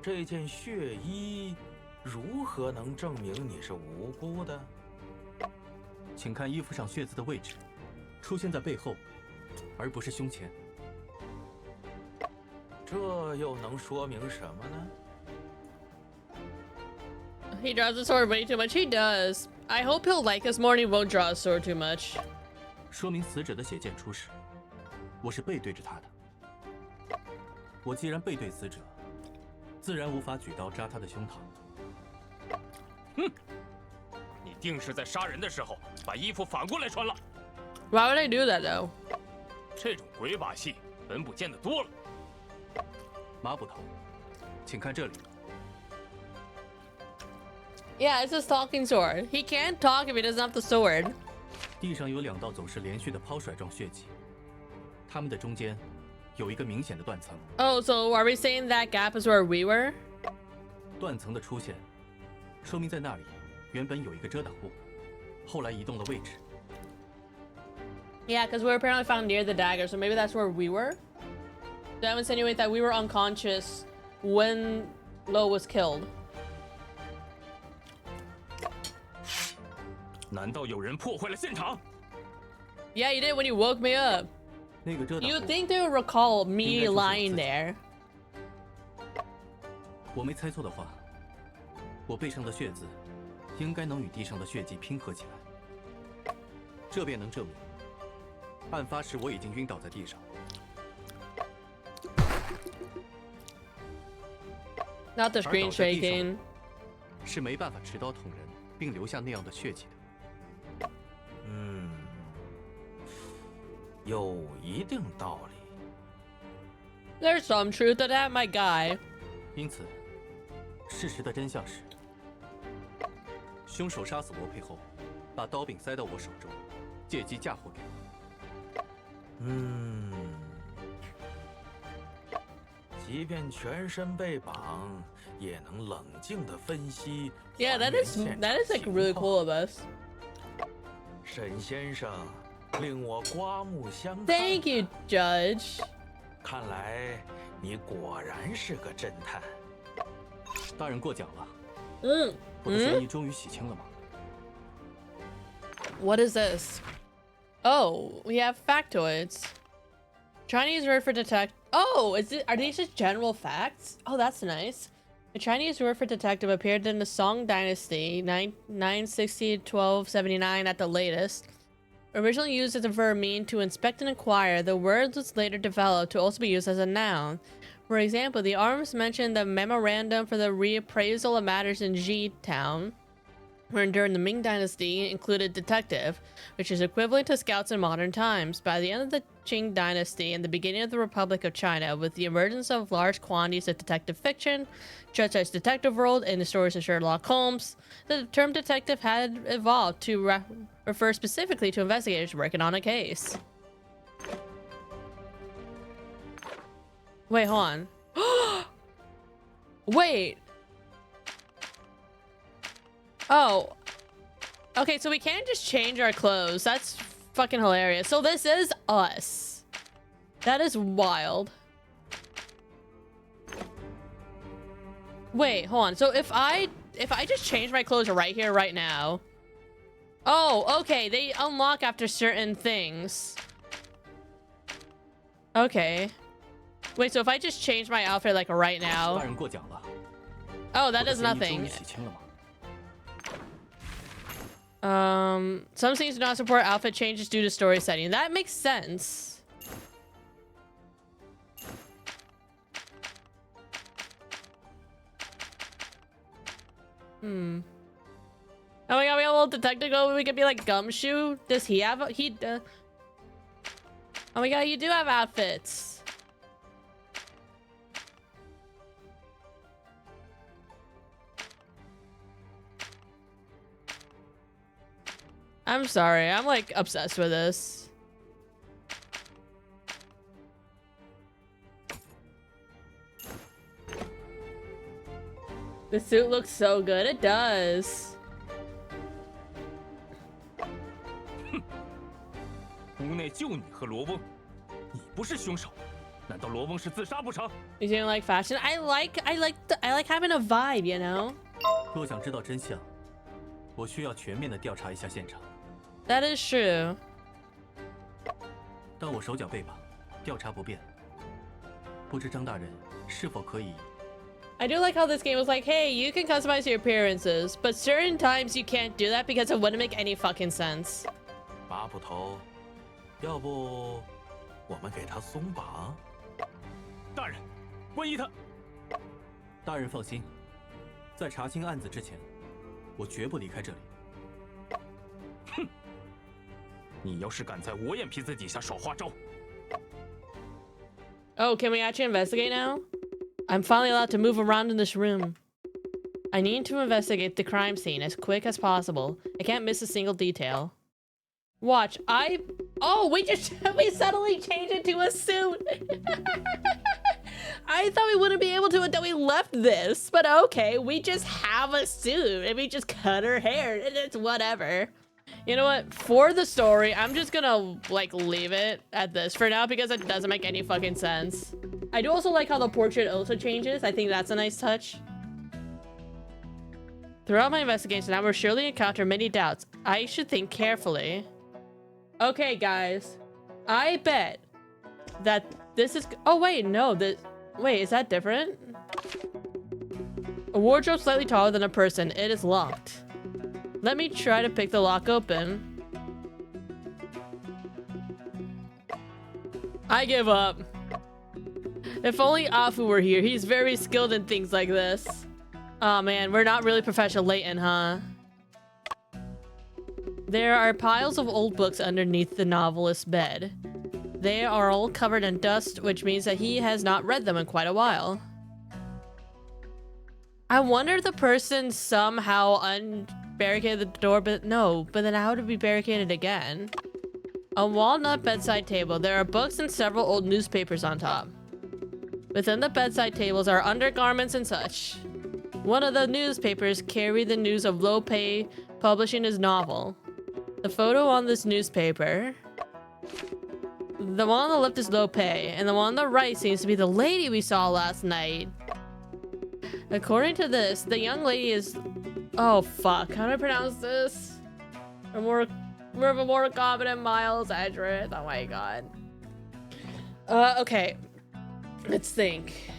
S6: 这件血衣如何能证明你是无辜的？
S4: 请看衣服上血渍的位置，出现在背后，而不是胸前。
S6: 这又能说明什么呢？
S1: He draws the sword way too much. He does. I hope he'll like us more and he won't draw his sword too much.
S4: 说明死者的血溅出时，我是背对着他的。我既然背对死者，自然无法举刀扎他的胸膛。哼！你
S7: 定是在杀人的时候把衣服反过来穿了。
S1: Why would I do that though?
S7: 这种鬼把戏，本部见得多了。
S4: 马捕头，请看这里。
S1: Yeah, it's his talking sword. He can't talk if he doesn't have the sword.
S4: 地上有2道总是连续的抛甩状血迹，它们的中间有一个明显的断层。
S1: Oh, so are we saying that gap is where we were?
S4: 断层的出现，说明在那里原本有一个遮挡物，后来移动了位置。
S1: Yeah, because we were apparently found near the dagger, so maybe that's where we were. That would insinuate that we were unconscious when Lo was killed.
S7: 难道有人破坏了现场？
S1: Yeah, you did when you woke me up.
S4: 那个遮挡物，
S1: You'd think they would recall me lying there.
S4: 我没猜错的话，我背上的血渍应该能与地上的血迹拼合起来，这便能证明，案发时我已经晕倒在地上。
S1: Not the screen shaking.
S4: 是没办法持刀捅人，并留下那样的血迹的。
S6: 有一定道理。
S1: There's some truth to that, my guy.
S4: 因此，事实的真相是，凶手杀死罗佩后，把刀柄塞到我手中，借机嫁祸给我。
S6: 即便全身被绑，也能冷静地分析。
S1: Yeah, that is like really cool of us.
S6: 沈先生令我刮目相看。
S1: Thank you, Judge.
S6: 看来你果然是个侦探。
S4: 大人过奖了，
S1: Mm.
S4: 我的嫌疑终于洗清了吗？
S1: What is this? Oh, we have factoids. Chinese word for detect. Oh, are these just general facts? Oh, that's nice. The Chinese word for detective appeared in the Song Dynasty, 960 to 1279 at the latest. Originally used as a verb mean to inspect and inquire, the word was later developed to also be used as a noun. For example, the arms mentioned the memorandum for the reappraisal of matters in Ji Town, where during the Ming Dynasty included detective, which is equivalent to scouts in modern times. By the end of the Qing Dynasty and the beginning of the Republic of China, with the emergence of large quantities of detective fiction, such as Detective World and the stories of Sherlock Holmes, the term detective had evolved to refer specifically to investigators working on a case. Wait, hold on. Wait. Oh. Okay, so we can't just change our clothes. That's fucking hilarious. So this is us. That is wild. Wait, hold on. So if I just change my clothes right here, right now. Oh, okay. They unlock after certain things. Okay. Wait, so if I just change my outfit like right now.
S4: 大人过奖了。
S1: Oh, that
S4: 我的
S1: does
S4: 嫌疑终
S1: nothing.
S4: 于洗清了吗？
S1: Some scenes do not support outfit changes due to story setting. That makes sense. Oh my god, we have a little detective go. We could be like Gumshoe. Does he have a, oh my god, you do have outfits. I'm sorry, I'm like obsessed with this. The suit looks so good, it does.
S7: 屋内就你和罗翁，你不是凶手，难道罗翁是自杀不成？
S1: You didn't like fashion? I like having a vibe, you know?
S4: 若想知道真相，我需要全面的调查一下现场。
S1: That is true.
S4: 但我手脚被绑，调查不便。不知张大人是否可以？
S1: I do like how this game was like, hey, you can customize your appearances, but certain times you can't do that because it wouldn't make any fucking sense.
S6: 马捕头，要不我们给他松绑？
S7: 大人，关依他。
S4: 大人放心，在查清案子之前，我绝不离开这里。
S7: 你要是敢在我眼皮子底下耍花招，
S1: Oh, can we actually investigate now? I'm finally allowed to move around in this room. I need to investigate the crime scene as quick as possible. I can't miss a single detail. Watch, Oh, we suddenly changed it to a suit. I thought we wouldn't be able to until we left this, but okay, we just have a suit and we just cut her hair and it's whatever. You know what? For the story, I'm just gonna like leave it at this for now because it doesn't make any fucking sense. I do also like how the portrait also changes. I think that's a nice touch. Throughout my investigation, I will surely encounter many doubts. I should think carefully. Okay, guys. I bet that this is... Oh, wait, no. Wait, is that different? A wardrobe slightly taller than a person. It is locked. Let me try to pick the lock open. I give up. If only Afu were here. He's very skilled in things like this. Oh man, we're not really professional Leighton, huh? There are piles of old books underneath the novelist's bed. They are all covered in dust, which means that he has not read them in quite a while. I wonder if the person somehow unbarricaded the door, but then how would it be barricaded again? A walnut bedside table. There are books and several old newspapers on top. Within the bedside tables are undergarments and such. One of the newspapers carried the news of Lope publishing his novel. The photo on this newspaper... The one on the left is Lope, and the one on the right seems to be the lady we saw last night. According to this, the young lady is... Oh, fuck. How do I pronounce this? I'm more confident Miles Edgeworth. Oh my god. Okay. Let's think.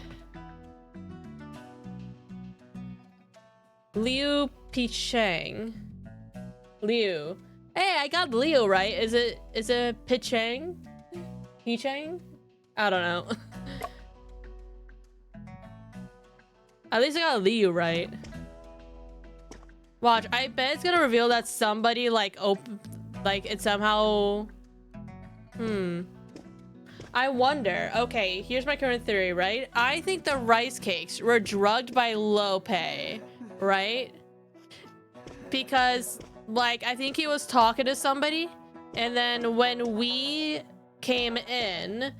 S1: Liu Picheng. Liu. Hey, I got Liu right. Is it Picheng? Picheng? I don't know. At least I got Liu right. Watch, I bet it's gonna reveal that somebody like it somehow... I wonder. Okay, here's my current theory, right? I think the rice cakes were drugged by Lope, right? Because, like, I think he was talking to somebody, and then when we came in,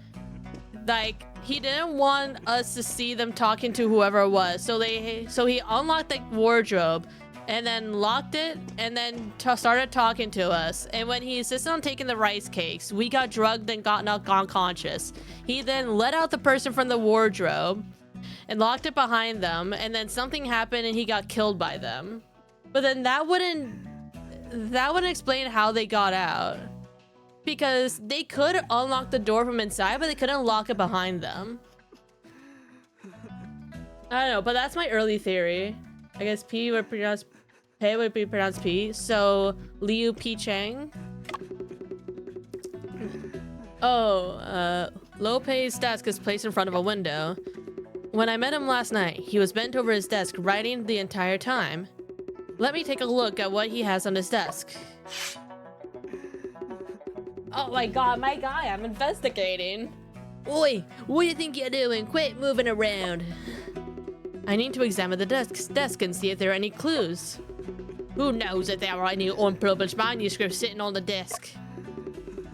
S1: like, he didn't want us to see them talking to whoever it was, so he unlocked the wardrobe and then locked it and then started talking to us. And when he insisted on taking the rice cakes, we got drugged and got unconscious. He then let out the person from the wardrobe and locked it behind them, and then something happened and he got killed by them. But then that wouldn't explain how they got out, because they could unlock the door from inside, but they couldn't lock it behind them. I don't know, but that's my early theory. I guess P would be pronounced P. So Liu Picheng. Oh, Lope's desk is placed in front of a window. When I met him last night, he was bent over his desk, writing the entire time. Let me take a look at what he has on his desk. Oh my god, my guy, I'm investigating. Oi, what do you think you're doing? Quit moving around. I need to examine the desk and see if there are any clues. Who knows if there are any unpublished manuscripts sitting on the desk?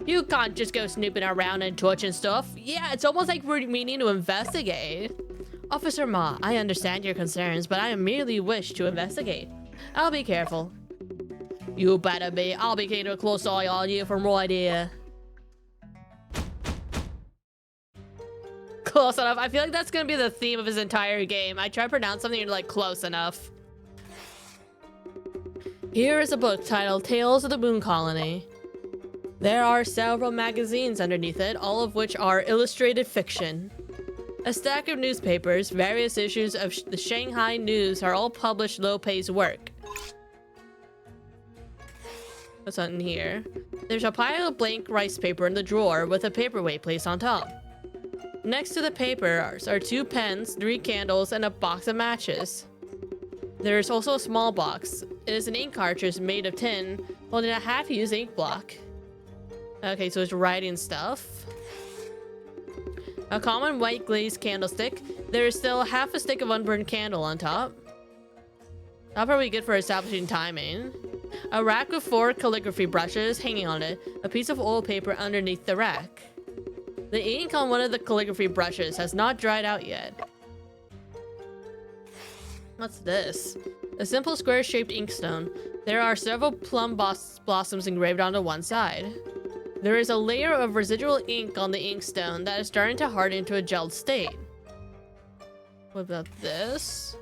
S1: You can't just go snooping around and touching stuff. Yeah, it's almost like we're meaning to investigate. Officer Ma, I understand your concerns, but I merely wish to investigate. I'll be careful. You better be. I'll be keeping a close eye on you from right here. Close enough. I feel like that's gonna be the theme of his entire game. I try to pronounce something and like close enough. Here is a book titled Tales of the Moon Colony. There are several magazines underneath it, all of which are illustrated fiction. A stack of newspapers, various issues of the Shanghai News are all published Lope's work. What's on here? There's a pile of blank rice paper in the drawer with a paperweight placed on top. Next to the paper are 2 pens, 3 candles, and a box of matches. There is also a small box. It is an ink cartridge made of tin, holding a half-used ink block. Okay, so it's writing stuff. A common white glazed candlestick. There is still half a stick of unburned candle on top. That'll probably be good for establishing timing. A rack with 4 calligraphy brushes hanging on it. A piece of oil paper underneath the rack. The ink on one of the calligraphy brushes has not dried out yet. What's this? A simple square-shaped inkstone. There are several plum blossoms engraved onto one side. There is a layer of residual ink on the inkstone that is starting to harden into a gelled state. What about this?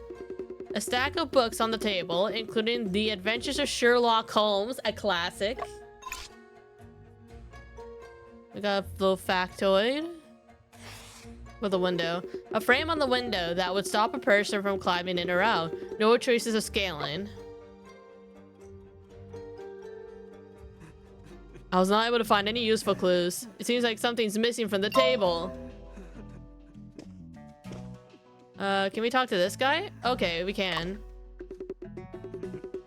S1: A stack of books on the table, including The Adventures of Sherlock Holmes, a classic. We got a little factoid. With a window. A frame on the window that would stop a person from climbing in or out. No traces of scaling. I was not able to find any useful clues. It seems like something's missing from the table. Can we talk to this guy? Okay, we can.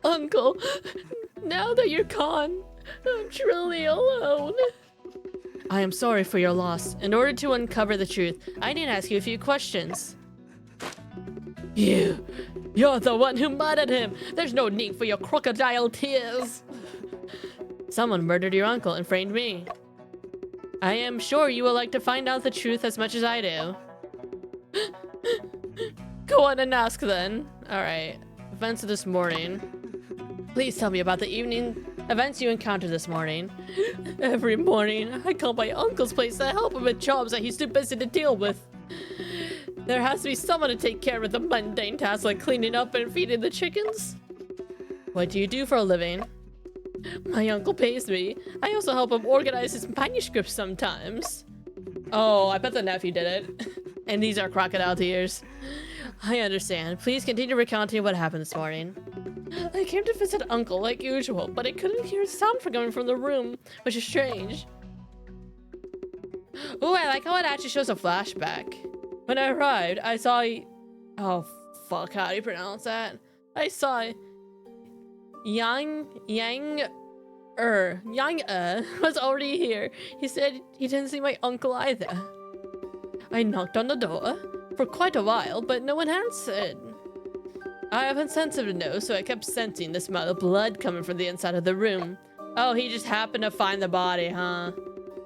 S1: Uncle, now that you're gone, I'm truly alone. I am sorry for your loss. In order to uncover the truth, I need to ask you a few questions. You're the one who murdered him. There's no need for your crocodile tears. Someone murdered your uncle and framed me. I am sure you would like to find out the truth as much as I do. Go on and ask then. Alright. Events of this morning. Please tell me about the evening events you encountered this morning. Every morning, I call my uncle's place to help him with jobs that he's too busy to deal with. There has to be someone to take care of the mundane tasks like cleaning up and feeding the chickens. What do you do for a living? My uncle pays me. I also help him organize his manuscripts sometimes. Oh, I bet the nephew did it. And these are crocodile tears. I understand. Please continue recounting what happened this morning. I came to visit Uncle like usual, but I couldn't hear a sound coming from the room, which is strange. Ooh, I like how it actually shows a flashback. When I arrived, I saw... Oh, fuck, how do you pronounce that? I saw... Yang was already here. He said he didn't see my uncle either. I knocked on the door for quite a while, but no one answered. I have been sensitive to know, so I kept sensing the smell of blood coming from the inside of the room. Oh, he just happened to find the body, huh?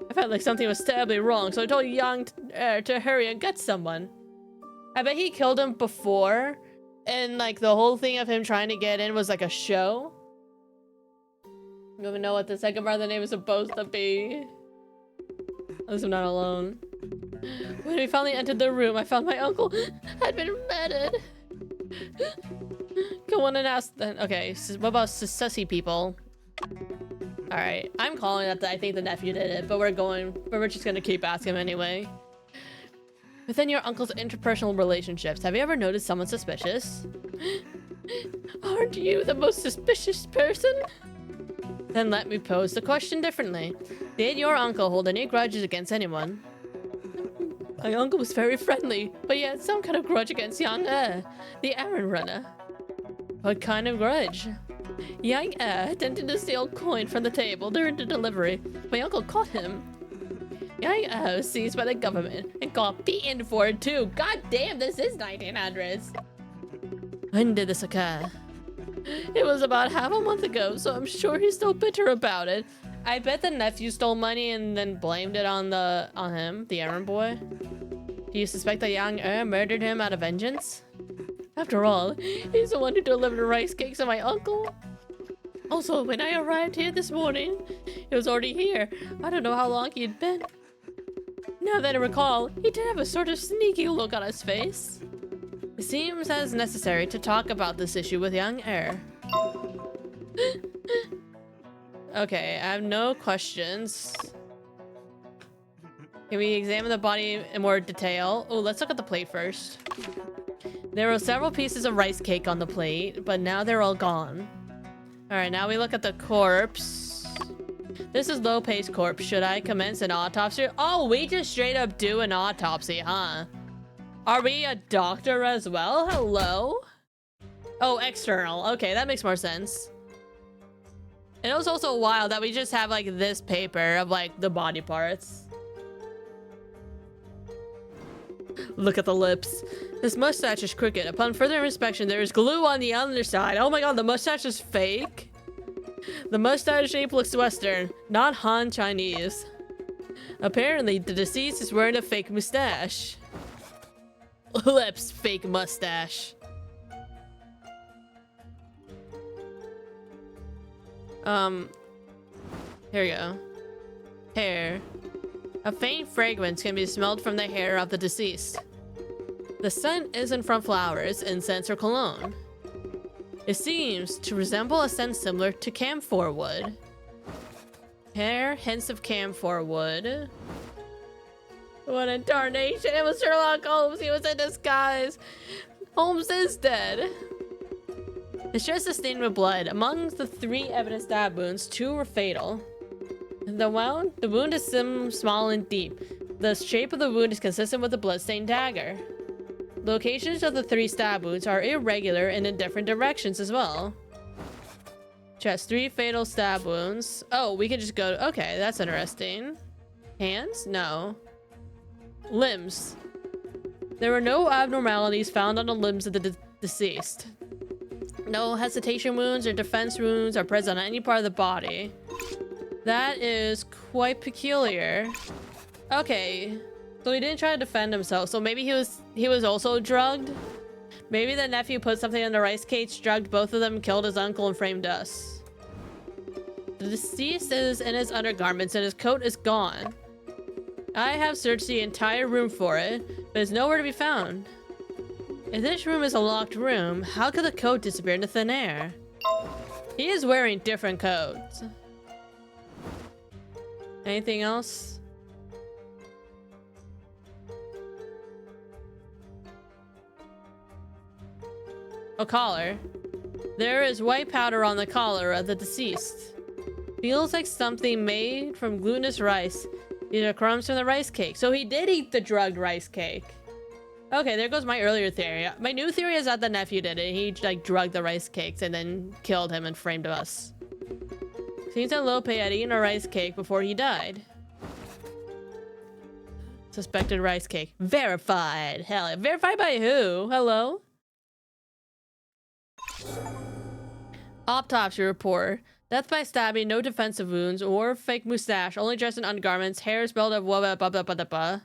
S1: I felt like something was terribly wrong, so I told Yang to hurry and get someone. I bet he killed him before, and like the whole thing of him trying to get in was like a show. I don't even know what the second part of the name is supposed to be. At least I'm not alone. When we finally entered the room, I found my uncle had been murdered. Go on and ask then. Okay, so what about sussy people? Alright, I'm calling that I think the nephew did it, but we're just gonna keep asking him anyway. Within your uncle's interpersonal relationships, have you ever noticed someone suspicious? Aren't you the most suspicious person? Then let me pose the question differently. Did your uncle hold any grudges against anyone? My uncle was very friendly, but he had some kind of grudge against Yang the errand runner. What kind of grudge? Yang attempted to steal coin from the table during the delivery. My uncle caught him. Yang was seized by the government and got beaten for it too. God damn, this is 1900s. When did this occur? It was about half a month ago, so I'm sure he's still bitter about it. I bet the nephew stole money and then blamed it on him, the errand boy. Do you suspect that Yang murdered him out of vengeance? After all, he's the one who delivered rice cakes to my uncle. Also, when I arrived here this morning, he was already here. I don't know how long he'd been. Now that I recall, he did have a sort of sneaky look on his face. It seems as necessary to talk about this issue with Yang Okay, I have no questions. Can we examine the body in more detail? Oh, let's look at the plate first. There were several pieces of rice cake on the plate, but now they're all gone. Alright, now we look at the corpse. This is Lope's corpse. Should I commence an autopsy? Oh, we just straight up do an autopsy, huh? Are we a doctor as well? Hello? Oh, external. Okay, that makes more sense. And it was also wild that we just have like this paper of like the body parts. Look at the lips. This mustache is crooked. Upon further inspection, there is glue on the underside. Oh my god, the mustache is fake. The mustache shape looks Western, not Han Chinese. Apparently, the deceased is wearing a fake mustache. Lips, fake mustache. Here we go. Hair. A faint fragrance can be smelled from the hair of the deceased. The scent isn't from flowers, incense, or cologne. It seems to resemble a scent similar to camphor wood. Hair, hints of camphor wood. What in tarnation? It was Sherlock Holmes. He was in disguise. Holmes is dead. It's just a stain with blood. Among the 3 evident stab wounds, 2 were fatal. The wound is small and deep. The shape of the wound is consistent with the bloodstained dagger. Locations of the 3 stab wounds are irregular and in different directions as well. Chest, 3 fatal stab wounds. Oh, we could just go. Okay, that's interesting. Hands? No. Limbs. There were no abnormalities found on the limbs of the deceased. No hesitation wounds or defense wounds are present on any part of the body. That is quite peculiar. Okay, so he didn't try to defend himself. So maybe he was also drugged. Maybe the nephew put something in the rice cake, drugged both of them, killed his uncle, and framed us. The deceased is in his undergarments and his coat is gone. I have searched the entire room for it, but it's nowhere to be found. If this room is a locked room, how could the coat disappear into thin air? He is wearing different coats. Anything else? A collar. There is white powder on the collar of the deceased. Feels like something made from glutinous rice. These are crumbs from the rice cake. So he did eat the drugged rice cake. Okay, there goes my earlier theory. My new theory is that the nephew did it. He like drugged the rice cakes and then killed him and framed us. Seems that Lope had eaten a rice cake before he died. Suspected rice cake. Verified. Hell, verified by who? Hello? Autopsy report. Death by stabbing, no defensive wounds or fake mustache, only dressed in undergarments, hair spelled of blah blah blah blah blah blah.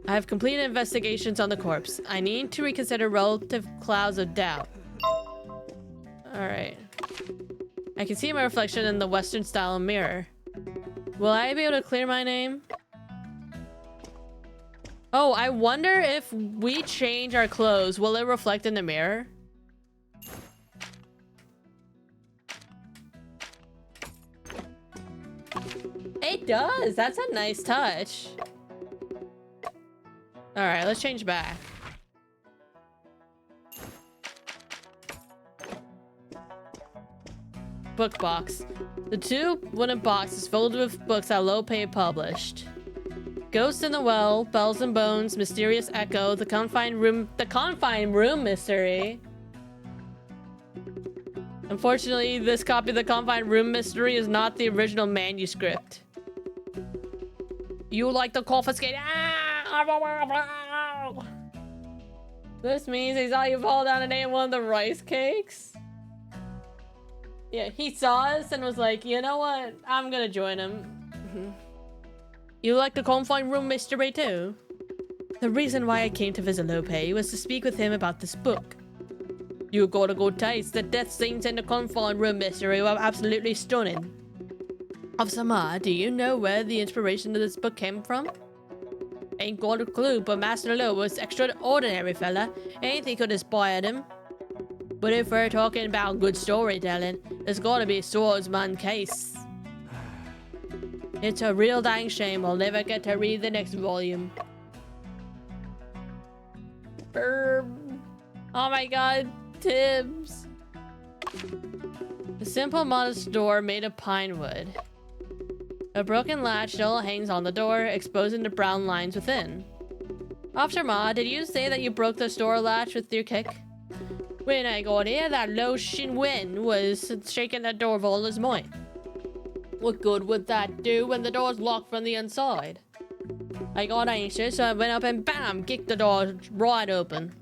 S1: I have completed investigations on the corpse. I need to reconsider relative clouds of doubt. Alright. I can see my reflection in the Western style mirror. Will I be able to clear my name? Oh, I wonder if we change our clothes, will it reflect in the mirror? It does! That's a nice touch. Alright, let's change back. Book box. The 2 wooden boxes filled with books that Lope published. Ghost in the Well, Bells and Bones, Mysterious Echo, The Confined Room Mystery. Unfortunately, this copy of The Confined Room Mystery is not the original manuscript. You like to confiscate? This means he saw you fall down and ate one of the rice cakes? Yeah, he saw us and was like, you know what? I'm gonna join him. You like the Confined Room Mystery too? The reason why I came to visit Lope was to speak with him about this book. You gotta go taste the death scenes in the Confined Room Mystery were absolutely stunning. Officer Ma, do you know where the inspiration of this book came from? Ain't got a clue, but Master Lo was extraordinary fella. Anything could inspire him. But if we're talking about good storytelling, there's gotta be a swordsman case. It's a real dang shame I'll never get to read the next volume. Burm. Oh my god, Tibbs. A simple modest door made of pine wood. A broken latch still hangs on the door, exposing the brown lines within. Officer Ma, did you say that you broke the door latch with your kick? When I got here, that low-shin wind was shaking the door of all his might. What good would that do when the door's locked from the inside? I got anxious, so I went up and bam, kicked the door right open.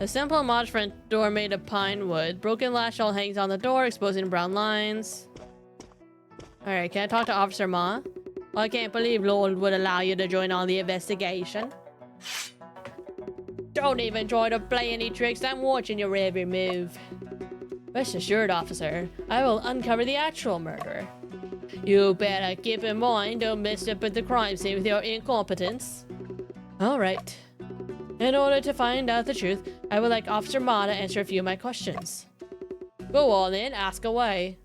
S1: A simple mod front door made of pine wood. Broken latch all hangs on the door, exposing brown lines. Alright, can I talk to Officer Ma? I can't believe Lord would allow you to join on the investigation. Don't even try to play any tricks. I'm watching your every move. Rest assured, officer, I will uncover the actual murderer. You better keep in mind, don't mess up at the crime scene with your incompetence. Alright. In order to find out the truth, I would like Officer Ma to answer a few of my questions. Go on in, ask away.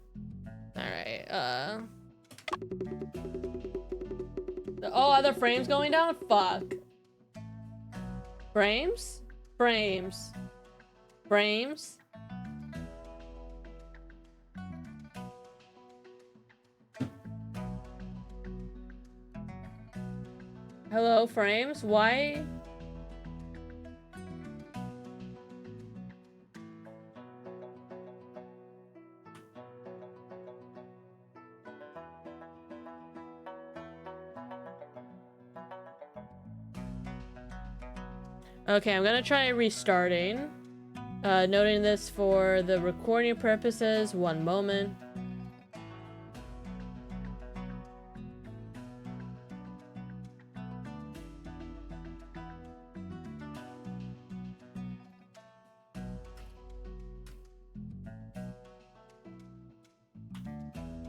S1: Alright, oh, are the frames going down? Fuck. Frames? Frames. Frames? Hello, frames? Why? Okay, I'm gonna try restarting. Noting this for the recording purposes. One moment.